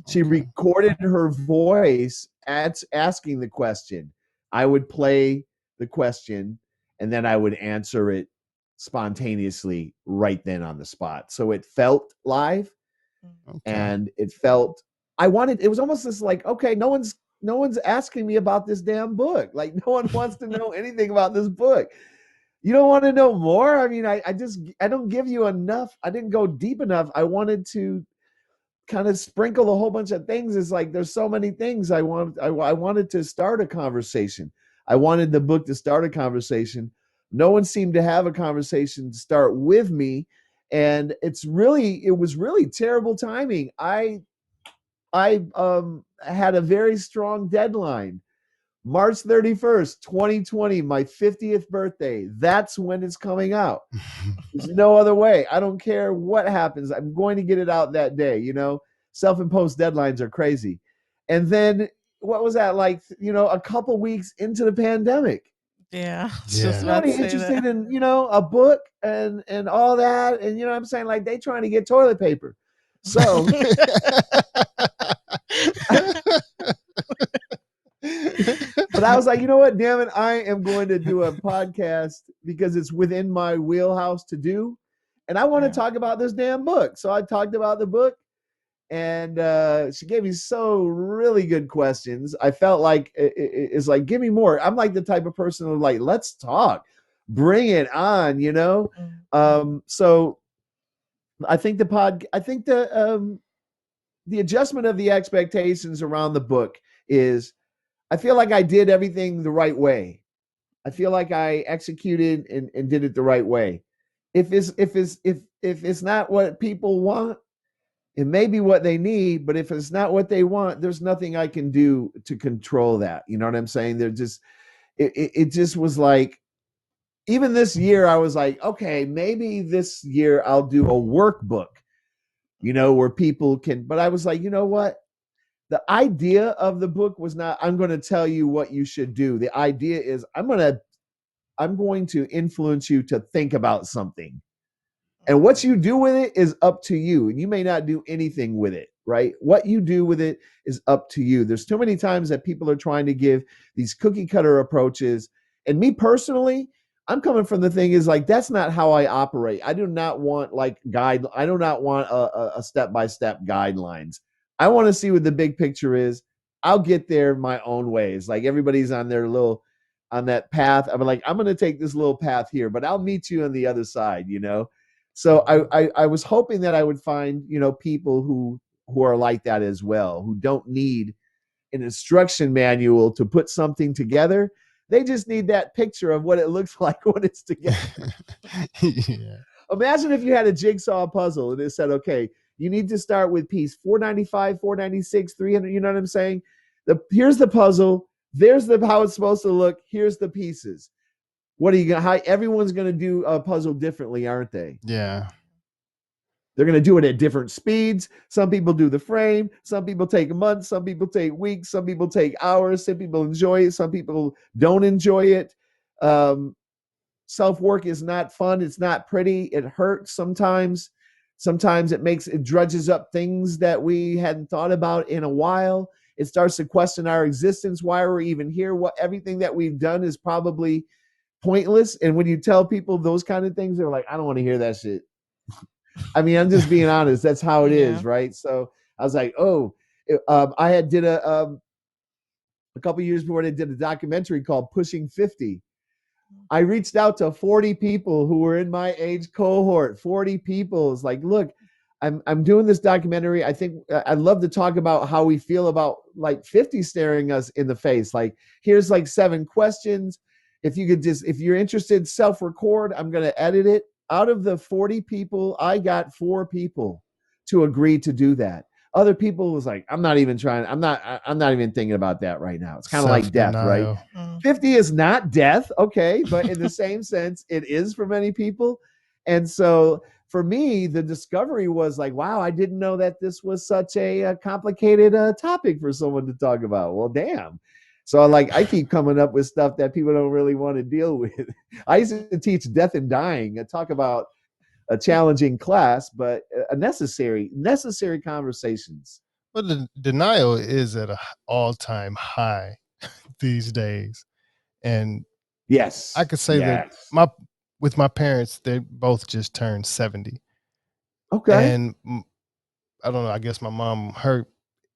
She recorded her voice asking the question. I would play the question, and then I would answer it spontaneously right then on the spot. So it felt live, and it felt, it was almost this like, okay, no one's asking me about this damn book. Like, no one wants to know anything about this book. You don't want to know more? I mean, I don't give you enough. I didn't go deep enough. I wanted to kind of sprinkle a whole bunch of things. It's like there's so many things I wanted to start a conversation. I wanted the book to start a conversation. No one seemed to have a conversation to start with me, and it was really terrible timing. I had a very strong deadline. March 31st, 2020, my 50th birthday. That's when it's coming out. There's no other way. I don't care what happens. I'm going to get it out that day. Self-imposed deadlines are crazy. And then what was that like, a couple weeks into the pandemic? Yeah. Yeah. Nobody interested in, a book and all that. And what I'm saying, like, they trying to get toilet paper. So but I was like, you know what, damn it, I am going to do a podcast because it's within my wheelhouse to do. And I want to talk about this damn book. So I talked about the book, and she gave me so really good questions. I felt like it's like, give me more. I'm like the type of person who like, let's talk, bring it on, So I think the adjustment of the expectations around the book is, I feel like I did everything the right way. I feel like I executed and did it the right way. If it's not what people want, it may be what they need, but if it's not what they want, there's nothing I can do to control that. You know what I'm saying? It just was like, even this year, I was like, okay, maybe this year I'll do a workbook, where people can, but I was like, you know what? The idea of the book was not, I'm going to tell you what you should do. The idea is, I'm going to influence you to think about something. And what you do with it is up to you. And you may not do anything with it, right? What you do with it is up to you. There's too many times that people are trying to give these cookie cutter approaches. And me personally, I'm coming from the thing is like, that's not how I operate. I do not want I do not want a step-by-step guidelines. I want to see what the big picture is. I'll get there my own ways. Like, everybody's on that path. I'm like, I'm going to take this little path here, but I'll meet you on the other side, So I was hoping that I would find, people who who are like that as well, who don't need an instruction manual to put something together. They just need that picture of what it looks like when it's together. Yeah. Imagine if you had a jigsaw puzzle and it said, okay, you need to start with piece 495, 496, 300. You know what I'm saying? Here's the puzzle. There's how it's supposed to look. Here's the pieces. What are you going to, how everyone's going to do a puzzle differently, aren't they? Yeah. They're going to do it at different speeds. Some people do the frame. Some people take months. Some people take weeks. Some people take hours. Some people enjoy it. Some people don't enjoy it. Self-work is not fun. It's not pretty. It hurts sometimes. Sometimes it drudges up things that we hadn't thought about in a while. It starts to question our existence, why we're even here. What everything that we've done is probably pointless. And when you tell people those kind of things, they're like, I don't want to hear that shit. I mean, I'm just being honest. That's how it is, right? So I was like, oh, I did a couple years before I did a documentary called Pushing 50. I reached out to 40 people who were in my age cohort. 40 people. It's like, look, I'm doing this documentary. I think I'd love to talk about how we feel about like 50 staring us in the face. Like, here's like 7 questions. If you're interested, self-record. I'm going to edit it. Out of the 40 people, I got 4 people to agree to do that. Other people was like, I'm not even thinking about that right now. It's kind of like death, right? 50 is not death, okay, but in the same sense, it is for many people. And so for me, the discovery was like, wow, I didn't know that this was such a complicated topic for someone to talk about. Well, damn. So I keep coming up with stuff that people don't really want to deal with. I used to teach death and dying. I talk about a challenging class, but a necessary conversations. But the denial is at an all-time high these days. And yes, I could say that with my parents, they both just turned 70. Okay. And I don't know, I guess my mom, her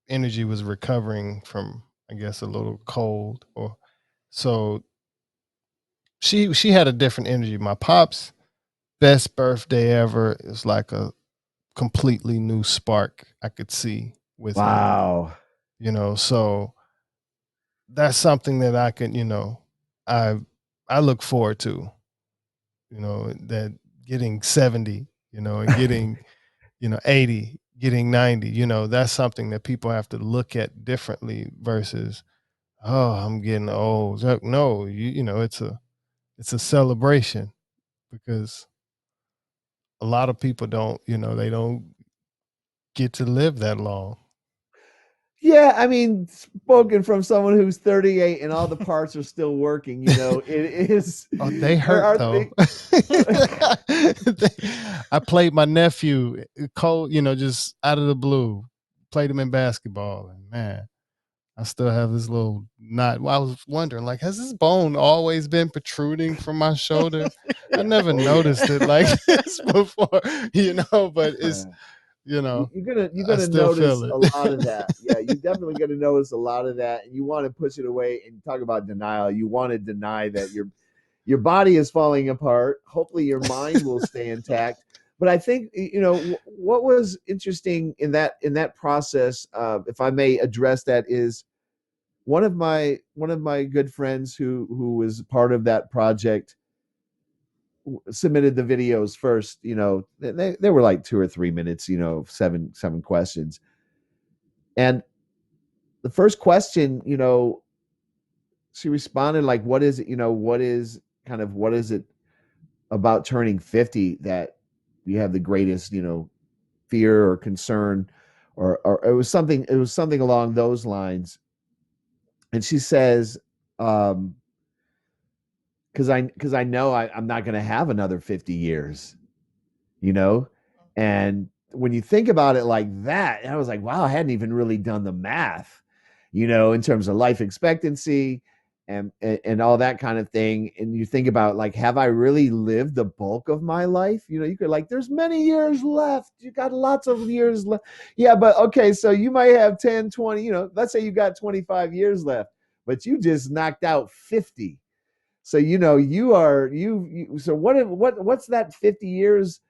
energy was recovering from, I guess, a little cold, or so she had a different energy. My pop's best birthday ever is like a completely new spark I could see with him. Wow. So that's something that I can, I look forward to, that getting 70, and getting, 80, getting 90, that's something that people have to look at differently versus, oh, I'm getting old. No, it's a celebration, because a lot of people don't, they don't get to live that long. Yeah, I mean, spoken from someone who's 38 and all the parts are still working, it is. Oh, they hurt though. I played my nephew, Cole, just out of the blue, played him in basketball, and man, I still have this little knot. Well, I was wondering, like, has this bone always been protruding from my shoulder? I never noticed it like this before, but it's, you're gonna I still notice feel it. a lot of that. Yeah, you're definitely gonna notice a lot of that, and you want to push it away. And talk about denial. You want to deny that your body is falling apart. Hopefully, your mind will stay intact. But I think what was interesting in that process, if I may address that, is one of my good friends who was part of that project submitted the videos first. They were like 2 or 3 minutes, 7 questions. And the first question, she responded like, what is it, what is it about turning 50 that you have the greatest, fear or concern, or it was something along those lines. And she says, because I know I'm not going to have another 50 years, and when you think about it like that, I was like, wow, I hadn't even really done the math, in terms of life expectancy and all that kind of thing. And you think about, like, have I really lived the bulk of my life? You could, like, there's many years left. You got lots of years left. Yeah, but okay, so you might have 10, 20, let's say you got 25 years left, but you just knocked out 50. So so what's that 50 years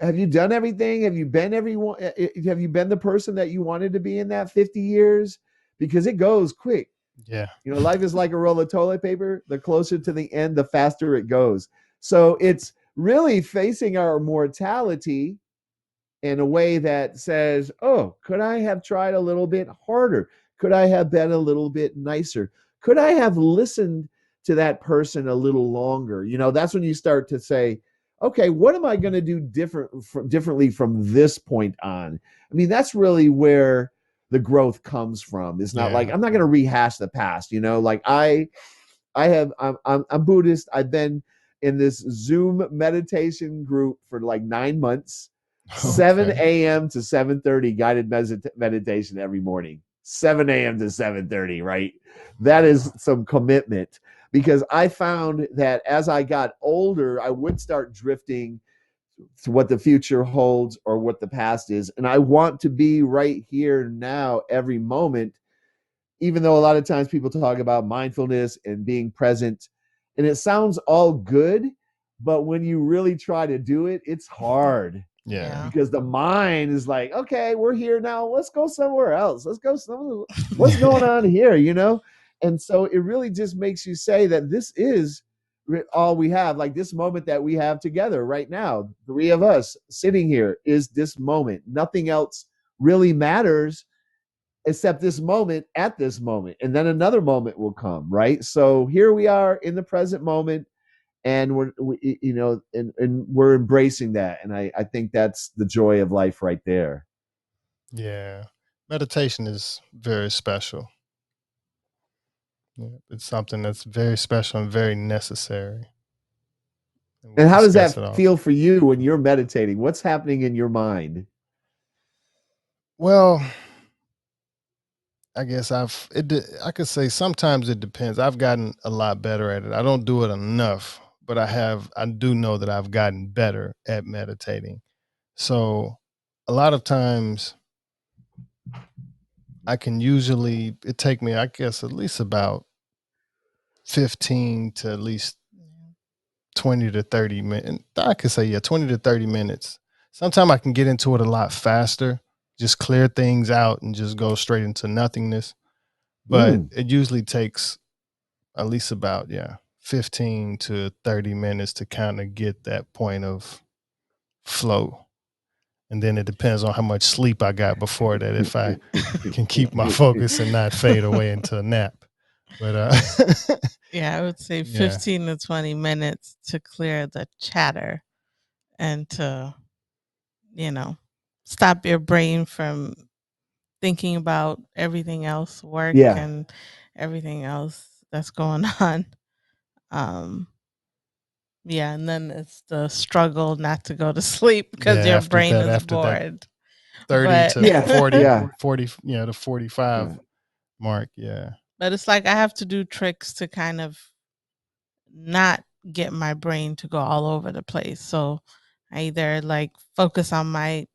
have you done everything? Have you been everyone? Have you been the person that you wanted to be in that 50 years? Because it goes quick. Yeah. Life is like a roll of toilet paper. The closer to the end, the faster it goes. So it's really facing our mortality in a way that says, oh, could I have tried a little bit harder? Could I have been a little bit nicer? Could I have listened to that person a little longer? That's when you start to say, okay, what am I going to do differently from this point on? I mean, that's really where the growth comes from. It's not like I'm not going to rehash the past. Like I'm Buddhist. I've been in this Zoom meditation group for like 9 months. 7 a.m. to 7:30 guided meditation every morning. 7 a.m. to 7:30, right? That is some commitment, because I found that as I got older, I would start drifting to what the future holds or what the past is. And I want to be right here now, every moment, even though a lot of times people talk about mindfulness and being present, and it sounds all good, but when you really try to do it, it's hard. Yeah. Because the mind is like, okay, we're here now. Let's go somewhere else. Let's go somewhere. What's going on here, And so it really just makes you say that this is all we have. Like this moment that we have together right now, 3 of us sitting here, is this moment. Nothing else really matters except this moment at this moment. And then another moment will come, right? So here we are in the present moment, and and we're embracing that. And I think that's the joy of life right there. Yeah. Meditation is very special. Yeah, it's something that's very special and very necessary. And how does that feel for you when you're meditating? What's happening in your mind? Well, I guess I could say sometimes it depends. I've gotten a lot better at it. I don't do it enough, but I do know that I've gotten better at meditating. So a lot of times it take me, I guess, at least about 15 to at least 20 to 30 minutes. I could say, 20 to 30 minutes. Sometimes I can get into it a lot faster, just clear things out and just go straight into nothingness. But it usually takes at least about 15 to 30 minutes to kind of get that point of flow. And then it depends on how much sleep I got before that, if I can keep my focus and not fade away into a nap. But I would say 15 to 20 minutes to clear the chatter and to, stop your brain from thinking about everything else, work and everything else that's going on. And then it's the struggle not to go to sleep because your brain is bored. 30 to 40, the 45 mark. Yeah. But it's like I have to do tricks to kind of not get my brain to go all over the place. So I either like focus on my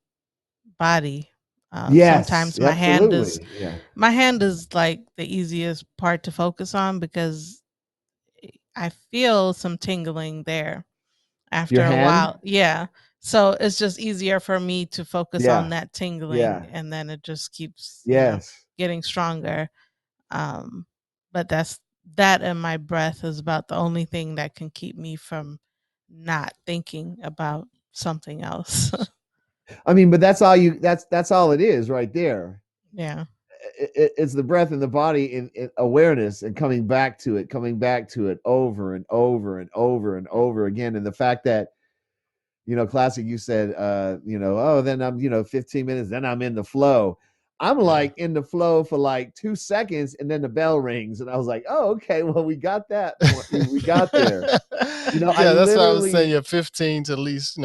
body. Sometimes my hand is like the easiest part to focus on because I feel some tingling there after a while. Yeah. So it's just easier for me to focus on that tingling and then it just keeps getting stronger. But that and my breath is about the only thing that can keep me from not thinking about something else. I mean, but that's all it is right there. Yeah. It's the breath in the body in awareness and coming back to it over and over and over and over again. And the fact that, classic, you said, then I'm, 15 minutes, then I'm in the flow. I'm like in the flow for like 2 seconds and then the bell rings. And I was like, oh, okay, well, we got that. We got there. That's what I was saying. 15 to at least,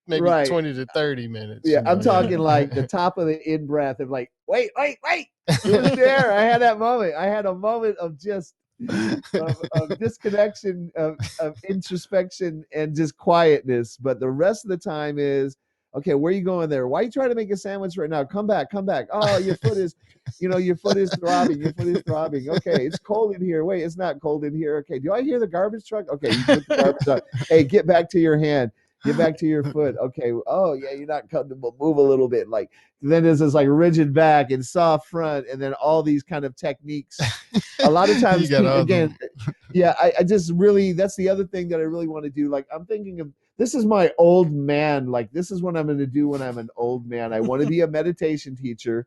maybe 20 to 30 minutes. Yeah, I'm talking like the top of the in breath and like, wait. It was there. I had that moment. I had a moment of just of disconnection, of introspection and just quietness. But the rest of the time is, okay, where are you going there? Why are you trying to make a sandwich right now? Come back. Oh, your foot is, your foot is throbbing. Okay, it's cold in here. Wait, it's not cold in here. Okay, do I hear the garbage truck? Okay, you put the garbage up. Hey, get back to your hand. Get back to your foot. Okay. Oh yeah, you're not comfortable. Move a little bit. Like then there's this like rigid back and soft front, and then all these kind of techniques. A lot of You times, got all again, the yeah, I just really, that's the other thing that I really want to do. Like I'm thinking of, this is my old man. Like this is what I'm going to do when I'm an old man. I want to be a meditation teacher,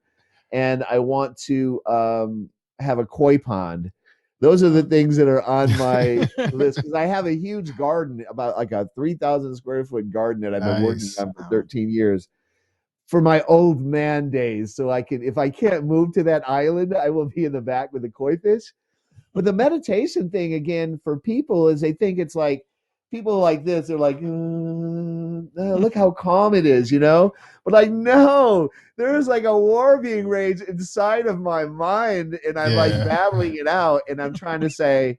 and I want to have a koi pond. Those are the things that are on my list, because I have a huge garden, about like a 3,000 square foot garden that I've been working nice. on for 13 years for my old man days. So I can, if I can't move to that island, I will be in the back with the koi fish. But the meditation thing, again, for people, is they think it's like people like this. They're like, look how calm it is, you know? But like, no, there's like a war being raged inside of my mind, and I'm like Yeah. battling it out. And I'm trying to say,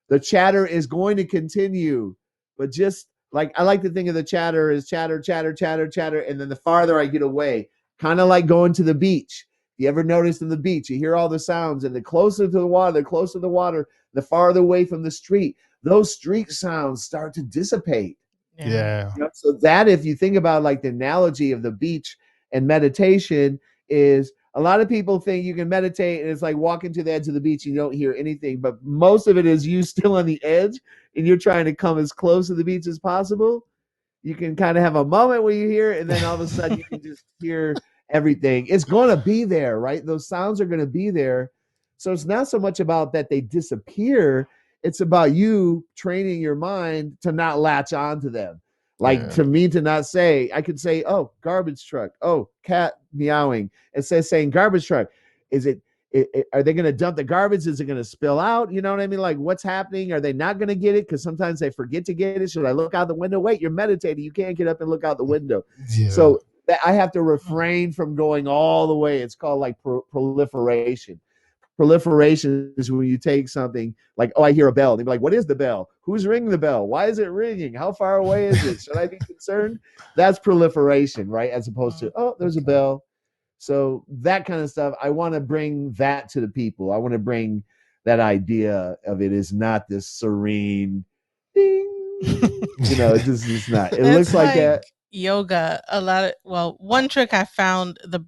the chatter is going to continue, but just like, I like to think of the chatter as chatter, chatter, chatter, chatter. And then the farther I get away, kind of like going to the beach. You ever notice in the beach, you hear all the sounds, and the closer to the water, the farther away from the street, those street sounds start to dissipate. Yeah. You know, so that, if you think about like the analogy of the beach and meditation, is a lot of people think you can meditate and it's like walking to the edge of the beach and you don't hear anything, but most of it is you still on the edge and you're trying to come as close to the beach as possible. You can kind of have a moment where you hear it, and then all of a sudden you can just hear everything. It's going to be there, right? Those sounds are going to be there. So it's not so much about that they disappear. It's about you training your mind to not latch on to them. Like, Yeah. to me, to not say, I could say, oh, garbage truck. Oh, cat meowing. Instead of saying garbage truck, is it, are they going to dump the garbage? Is it going to spill out? You know what I mean? Like, what's happening? Are they not going to get it? Because sometimes they forget to get it. Should I look out the window? Wait, you're meditating. You can't get up and look out the window. Yeah. So that I have to refrain from going all the way. It's called like proliferation. Proliferation is when you take something like, oh, I hear a bell. They'd be like, what is the bell? Who's ringing the bell? Why is it ringing? How far away is it? Should I be concerned? That's proliferation, right? As opposed to, oh, there's a bell. So that kind of stuff, I want to bring that to the people. I want to bring that idea of it is not this serene ding. You know, it's not. It looks like that. Yoga. One trick I found, the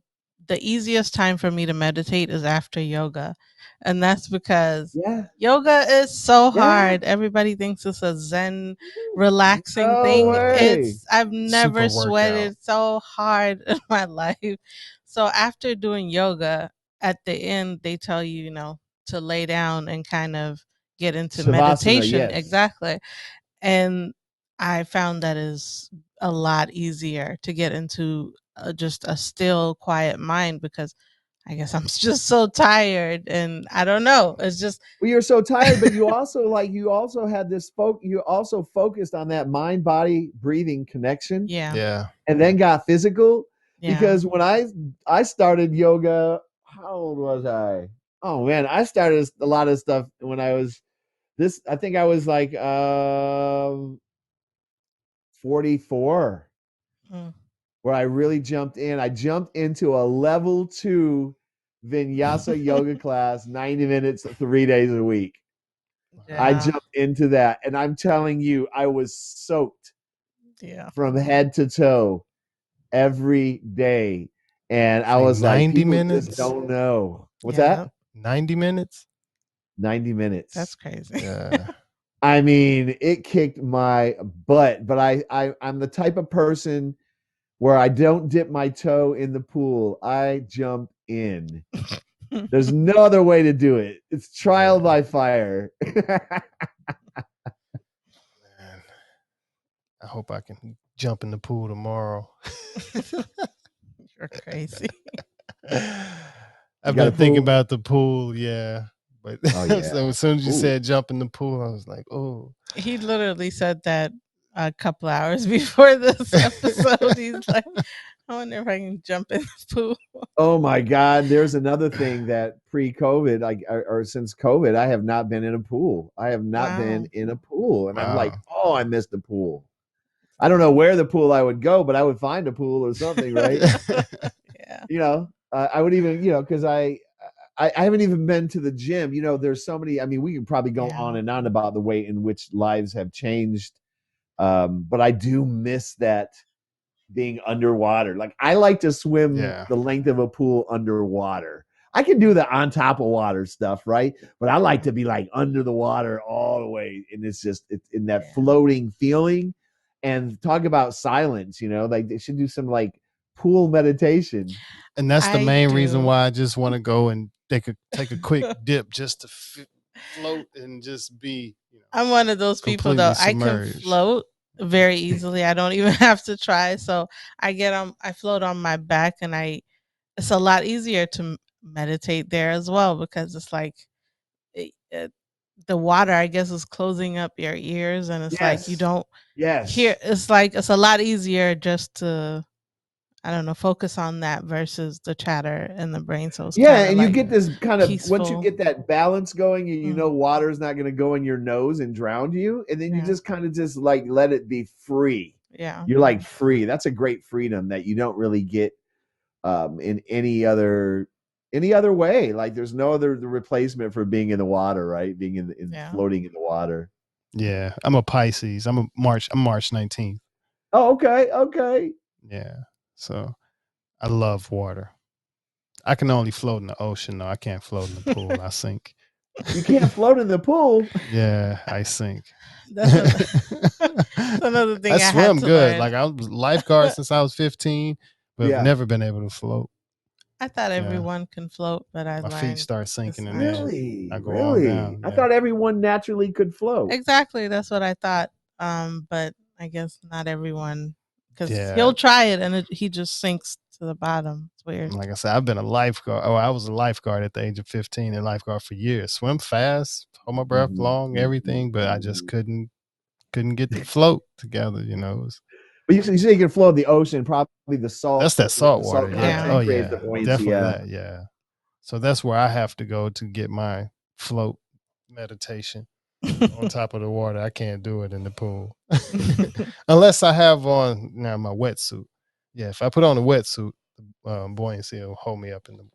easiest time for me to meditate is after yoga. And that's because yoga is so hard. Everybody thinks it's a zen, relaxing thing. Way. I've never Super sweated so hard in my life. So after doing yoga, at the end, they tell you, to lay down and kind of get into Savasana, meditation. yes. Exactly. And I found that is a lot easier to get into just a still, quiet mind, because I guess I'm just so tired, and I don't know. It's just, well, you're so tired, but you also had this you also focused on that mind body breathing connection. Yeah. And then got physical. Yeah. Because when I started yoga, how old was I? Oh man, I started a lot of stuff when I was I think I was like 44, where I really jumped in. I jumped into a level 2 vinyasa yoga class, 90 minutes, 3 days a week. Yeah. I jumped into that, and I'm telling you, I was soaked from head to toe every day. And I was like, 90 people minutes? just don't know. What's that? 90 minutes? 90 minutes. That's crazy. Yeah. I mean, it kicked my butt, but I'm the type of person where I don't dip my toe in the pool. I jump in. There's no other way to do it. It's trial by fire. Man, I hope I can jump in the pool tomorrow. You're crazy. I've been thinking about the pool, yeah. But so as soon as you said jump in the pool, I was like, oh. He literally said that a couple hours before this episode. He's like, I wonder if I can jump in the pool. Oh my God. There's another thing that pre-COVID, or since COVID, I have not been in a pool. I have not been in a pool. And I'm like, oh, I missed the pool. I don't know where the pool I would go, but I would find a pool or something, right? Yeah. You know, I would even, because I haven't even been to the gym. You know, there's so many, I mean, we can probably go on and on about the way in which lives have changed But I do miss that being underwater. Like I like to swim Yeah. the length of a pool underwater. I can do the on top of water stuff, right? But I like to be like under the water all the way, and it's in that floating feeling. And talk about silence, like they should do some like pool meditation. And that's the I main reason do. why I just want to go and take a quick dip just to float and just be, I'm one of those people completely though. I can submerged. float very easily. I don't even have to try. So I float on my back, and it's a lot easier to meditate there as well, because it's like the water, I guess, is closing up your ears, and it's like you Yes. don't hear. Yes. It's like it's a lot easier just to, I don't know, focus on that versus the chatter in the brain. So it's Yeah, kind of and you like get this kind of once you peaceful. get that balance going, you know Mhm. water's not going to go in your nose and drown you, and then you Yeah. just kind of just like let it be free. Yeah. You're like free. That's a great freedom that you don't really get in any other way. Like there's no other replacement for being in the water, right? Being in Yeah. floating in the water. Yeah, I'm a Pisces. I'm March 19th. Oh, okay. Yeah. So I love water. I can only float in the ocean though. I can't float in the pool. I sink. You can't float in the pool. Yeah, I sink. That's another I thing I had swim to good. learn. Like I was lifeguard since I was 15, but I've Yeah. never been able to float. I thought Yeah. everyone can float, but I My feet learned start it's sinking and not then true. Really? I go on Really? down. I Yeah. thought everyone naturally could float. Exactly, that's what I thought. But I guess not everyone, because Yeah. he'll try it and he just sinks to the bottom. It's weird. Like I said, I've been a lifeguard. Oh, I was a lifeguard at the age of 15 and lifeguard for years. Swim fast, hold my breath long, everything, but I just couldn't get the float together, It was, But you say you can float in the ocean, probably the that's salt, that salt the water. salt Yeah. Yeah. content Oh creates the yeah. buoyancy. Definitely Yeah. that. Yeah. So that's where I have to go to get my float meditation on top of the water. I can't do it in the pool unless I have on now my wetsuit. Yeah, if I put on a wetsuit, buoyancy will hold me up in the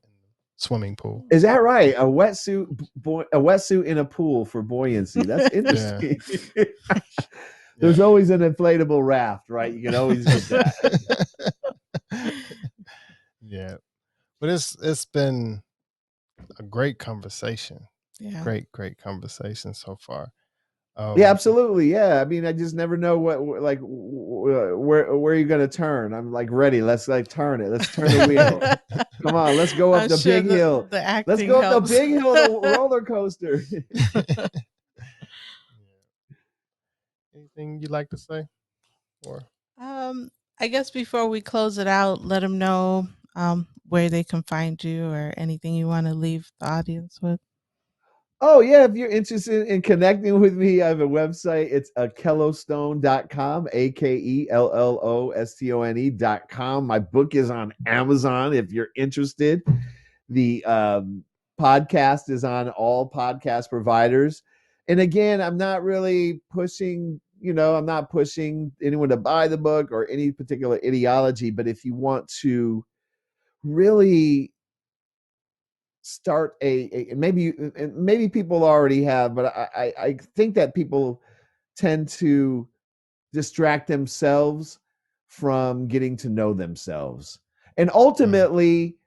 swimming pool. Is that right? A wetsuit in a pool for buoyancy. That's Yeah. interesting. There's always an inflatable raft, right? You can always get that. Yeah. But it's been a great conversation. Yeah. Great conversation so far. Yeah, absolutely. Yeah, I mean, I just never know where you're gonna turn. I'm like ready. Let's like turn it. Let's turn the wheel. Come on, let's go up I'm the sure big hill. the acting Let's go up helps. the big hill, the roller coaster. Anything you'd like to say? Or I guess before we close it out, let them know where they can find you, or anything you want to leave the audience with. Oh, yeah. If you're interested in connecting with me, I have a website. It's akellostone.com, AKELLOSTONE.com. My book is on Amazon if you're interested. The podcast is on all podcast providers. And again, I'm not really pushing, I'm not pushing anyone to buy the book or any particular ideology. But if you want to really start maybe people already have, but I think that people tend to distract themselves from getting to know themselves, and ultimately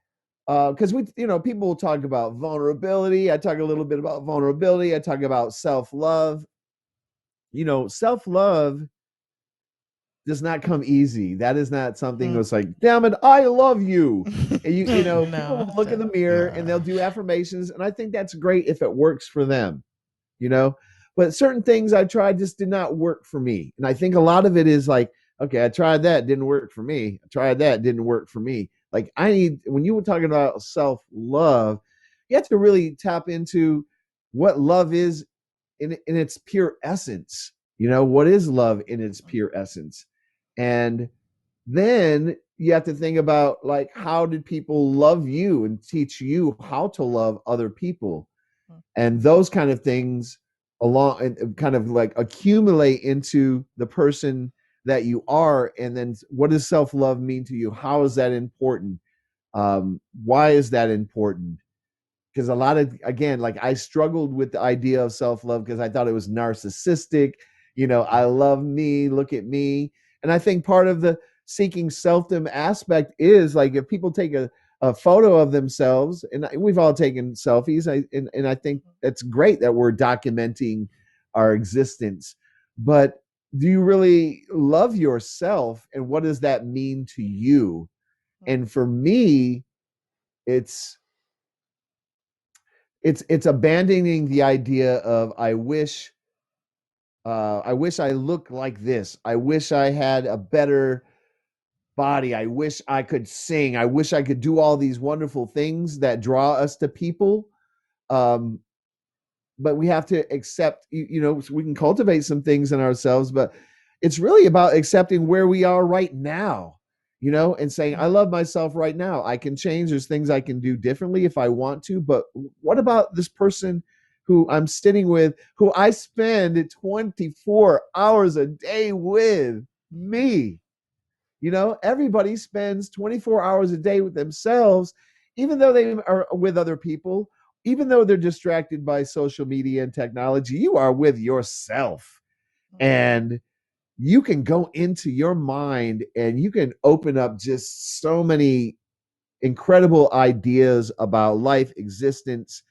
because people will talk about vulnerability. I talk a little bit about vulnerability. I talk about self-love. Self-love does not come easy. That is not something that's like, damn it, I love you. And people will look in the mirror and they'll do affirmations. And I think that's great if it works for them, but certain things I tried just did not work for me. And I think a lot of it is like, okay, I tried that, didn't work for me. I tried that, didn't work for me. Like when you were talking about self-love, you have to really tap into what love is in its pure essence. What is love in its pure essence? And then you have to think about, like, how did people love you and teach you how to love other people? And those kind of things along and kind of like accumulate into the person that you are. And then what does self-love mean to you? How is that important? Why is that important? Because a lot of, again, like I struggled with the idea of self-love because I thought it was narcissistic. I love me, look at me. And I think part of the seeking selfdom aspect is like if people take a photo of themselves, and we've all taken selfies, and I think it's great that we're documenting our existence. But do you really love yourself, and what does that mean to you? And for me, it's it's abandoning the idea of I wish I looked like this. I wish I had a better body. I wish I could sing. I wish I could do all these wonderful things that draw us to people. Um, but we have to accept, so we can cultivate some things in ourselves, but it's really about accepting where we are right now, and saying, I love myself right now. I can change. There's things I can do differently if I want to. But what about this person who I'm sitting with, who I spend 24 hours a day with? Me. Everybody spends 24 hours a day with themselves, even though they are with other people, even though they're distracted by social media and technology. You are with yourself. And you can go into your mind and you can open up just so many incredible ideas about life, existence,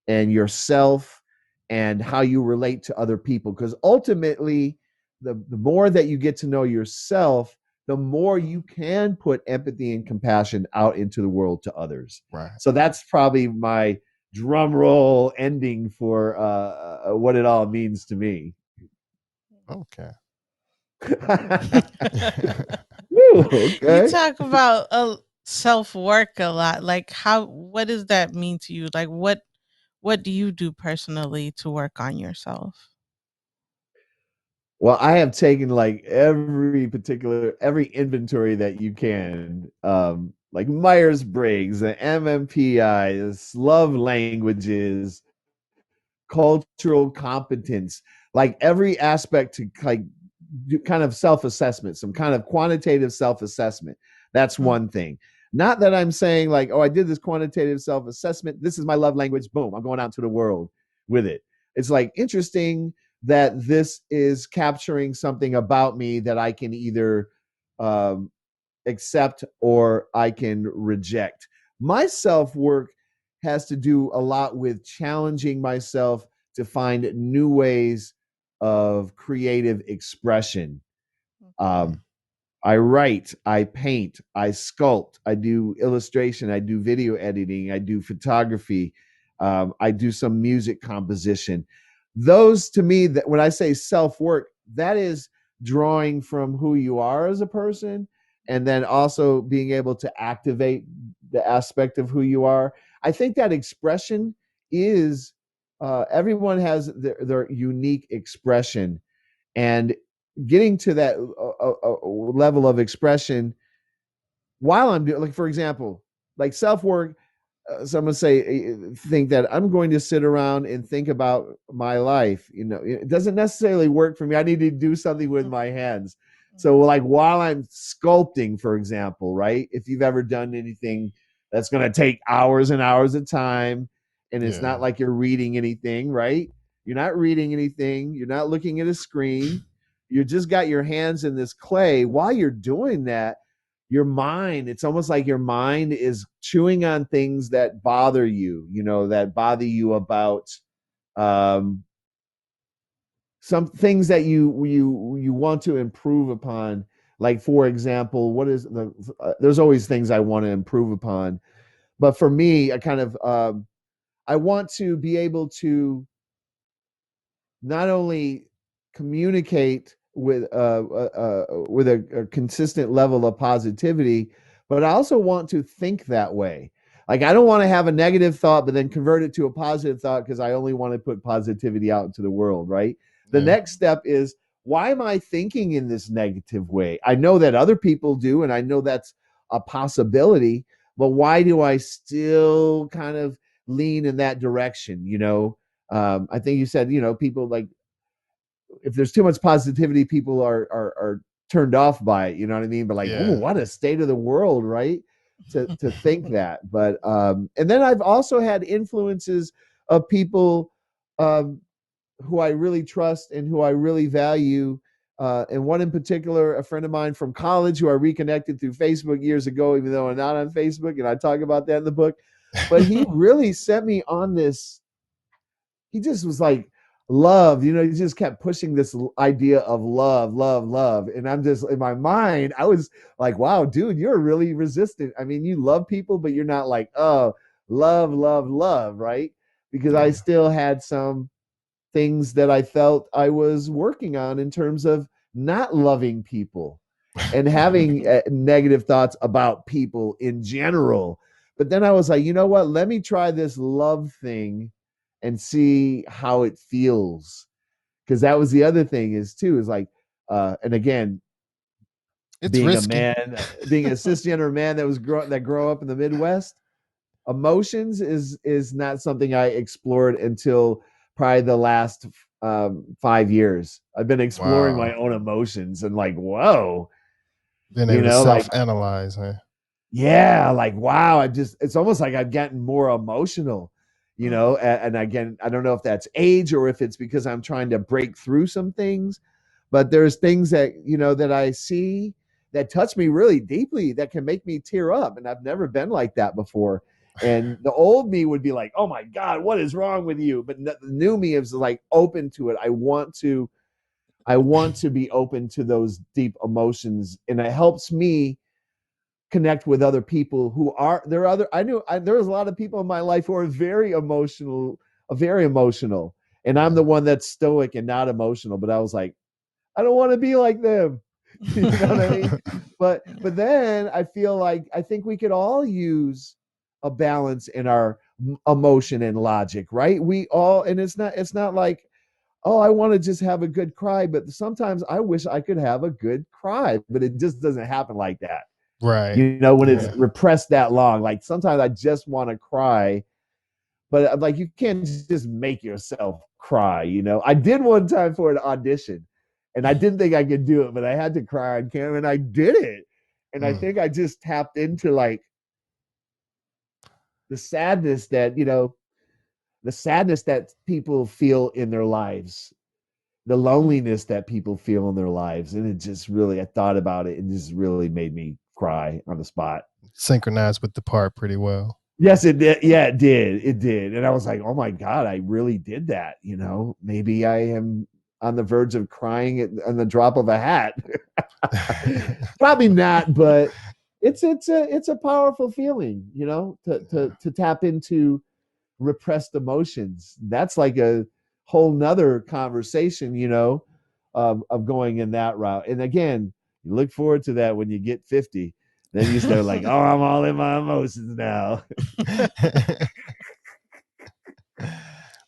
and yourself, and how you relate to other people. Because ultimately, the more that you get to know yourself, the more you can put empathy and compassion out into the world to others. Right. So that's probably my drum roll ending for what it all means to me. Okay. Woo, You okay. talk about self-work a lot. Like what does that mean to you? Like what do you do personally to work on yourself? Well, I have taken like every inventory that you can, like Myers-Briggs, the MMPI, this love languages, cultural competence, like every aspect to like do kind of self-assessment, some kind of quantitative self-assessment. That's one thing. Not that I'm saying like, oh, I did this quantitative self-assessment. This is my love language. Boom, I'm going out to the world with it. It's like interesting that this is capturing something about me that I can either um, accept or I can reject. My self work has to do a lot with challenging myself to find new ways of creative expression. Um, I write, I paint, I sculpt, I do illustration, I do video editing, I do photography, I do some music composition. Those to me, that when I say self work, that is drawing from who you are as a person, and then also being able to activate the aspect of who you are. I think that expression is everyone has their unique expression, and getting to that level of expression while I'm doing, like, for example, like self work. Someone think that I'm going to sit around and think about my life. It doesn't necessarily work for me. I need to do something with my hands. So, like, while I'm sculpting, for example, right? If you've ever done anything that's going to take hours and hours of time, and it's not like you're reading anything, right? You're not reading anything. You're not looking at a screen. You just got your hands in this clay. While you're doing that, your mind, it's almost like your mind is chewing on things that bother you, that bother you about some things that you want to improve upon. Like, for example, there's always things I want to improve upon, but for me, I want to be able to not only communicate with a consistent level of positivity, but I also want to think that way. Like, I don't want to have a negative thought, but then convert it to a positive thought because I only want to put positivity out into the world, right? The next step is, why am I thinking in this negative way? I know that other people do, and I know that's a possibility, but why do I still kind of lean in that direction? I think you said, people, like, if there's too much positivity, people are turned off by it. You know what I mean? But like, oh, what a state of the world, right? To think that. But and then I've also had influences of people um, who I really trust and who I really value. And one in particular, a friend of mine from college who I reconnected through Facebook years ago, even though I'm not on Facebook, and I talk about that in the book. But he really set me on this. He just was like, love, he just kept pushing this idea of love, love, love. And I'm just, in my mind, I was like, wow, dude, you're really resistant. I mean, you love people, but you're not like, oh, love, love, love, right? Because I still had some things that I felt I was working on in terms of not loving people and having negative thoughts about people in general. But then I was like, you know what? Let me try this love thing and see how it feels. Because that was the other thing is like, and again, It's being risky. a man, being a cisgender man that grew up in the Midwest, emotions is not something I explored until probably the last 5 years. I've been exploring my own emotions and like, whoa, Being able to like, self-analyze, huh? yeah, like, wow, it's almost like I've gotten more emotional, and again, I don't know if that's age or if it's because I'm trying to break through some things, but there's things that, that I see that touch me really deeply that can make me tear up. And I've never been like that before. And the old me would be like, oh my God, what is wrong with you? But the new me is like open to it. I want to be open to those deep emotions. And it helps me connect with other people who are there. There was a lot of people in my life who are very emotional, and I'm the one that's stoic and not emotional. But I was like, I don't want to be like them. You know what I mean? But then I feel like I think we could all use a balance in our emotion and logic, right? We all, and it's not like, oh, I want to just have a good cry, but sometimes I wish I could have a good cry, but it just doesn't happen like that. Right. When it's repressed that long, like sometimes I just want to cry, but like you can't just make yourself cry. I did one time for an audition and I didn't think I could do it, but I had to cry on camera and I did it. And I think I just tapped into like the sadness that, people feel in their lives, the loneliness that people feel in their lives. And it just really, I thought about it and just really made me cry on the spot. Synchronized with the part pretty well. Yes, it did. Yeah, it did. It did. And I was like, oh my God, I really did that. Maybe I am on the verge of crying on the drop of a hat. Probably not, but it's a powerful feeling, to tap into repressed emotions. That's like a whole nother conversation, of going in that route. And again, you look forward to that when you get 50. Then you start like, oh, I'm all in my emotions now.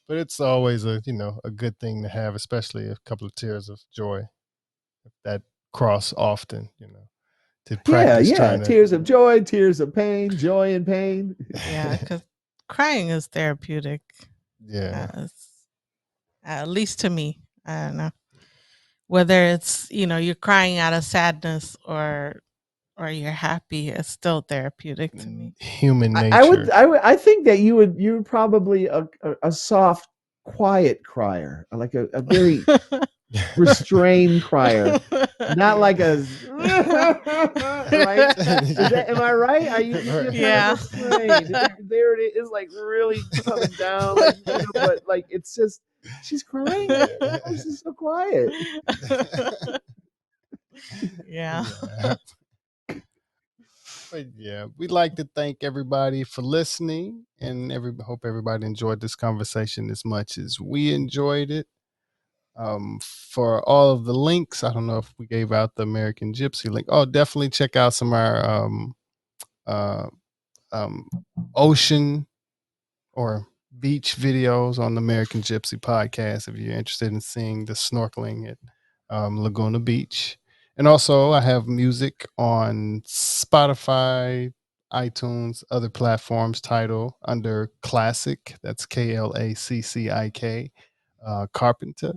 But it's always a good thing to have, especially a couple of tears of joy that cross often, to practice trying to. Tears of joy, tears of pain, joy and pain. Yeah, because crying is therapeutic. Yeah. At least to me. I don't know. Whether it's, you're crying out of sadness or you're happy, it's still therapeutic to me. Human nature. I think that you're probably a soft, quiet crier, like a very restrained crier, not like a right. Am I right? Yeah. There it is, like really coming down, but like it's just she's crying. This is so quiet. Yeah. But yeah, we'd like to thank everybody for listening, and hope everybody enjoyed this conversation as much as we enjoyed it. For all of the links, I don't know if we gave out the American gypC link. Oh, definitely check out some of our ocean or beach videos on the American gypC podcast if you're interested in seeing the snorkeling at Laguna Beach. And also, I have music on Spotify, iTunes, other platforms, title under Classic. That's KLACCIK, Carpenter,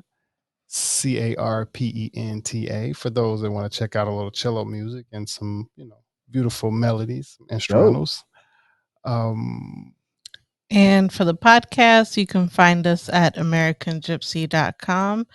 CARPENTA. For those that want to check out a little cello music and some, beautiful melodies, instrumentals. And for the podcast, you can find us at americangypsy.com.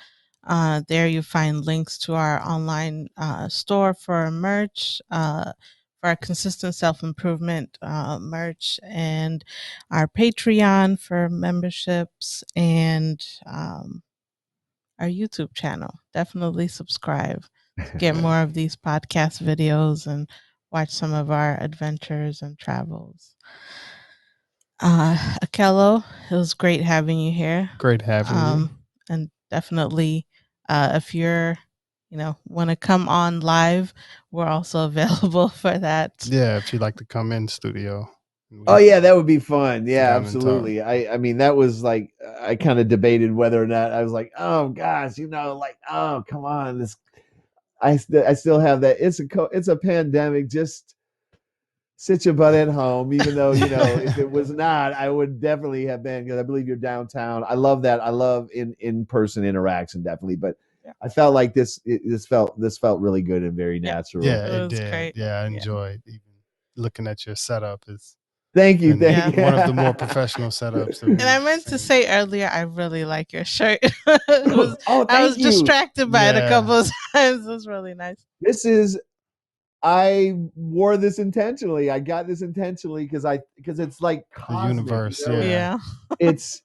There you find links to our online store for merch, for our consistent self-improvement merch, and our Patreon for memberships, and our YouTube channel. Definitely subscribe to get more of these podcast videos and watch some of our adventures and travels. Akello, it was great having you here. Great having you. And definitely, if you're, want to come on live, we're also available for that. Yeah, if you'd like to come in studio. Oh yeah, that would be fun. Yeah, down and talk. absolutely. I mean, that was like I kind of debated whether or not I was like, oh gosh, like, oh come on, this. I still have that. It's a pandemic. Just sit your butt at home. Even though if it was not, I would definitely have been, because I believe you're downtown. I love that. I love in person interaction, definitely. But I felt like this felt really good and very natural. Yeah, It was did. great. Yeah, I enjoyed even looking at your setup. Thank you. Thank you. One of the more professional setups. And I meant to say earlier, I really like your shirt. I thank was you. distracted by it a couple of times. It was really nice. I wore this intentionally. I got this intentionally because it's like cosmic, the universe. Yeah. It's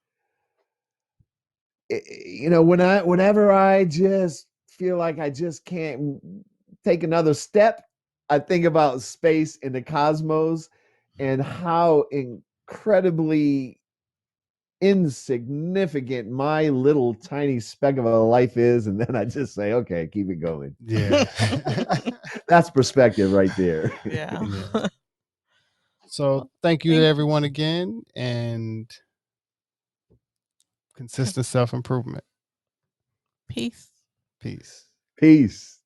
whenever I just feel like I just can't take another step, I think about space and the cosmos and how incredibly insignificant my little tiny speck of a life is, and then I just say, okay, keep it going. Yeah. That's perspective right there. Yeah. So thank you to everyone again, and consistent self-improvement. Peace. Peace. Peace.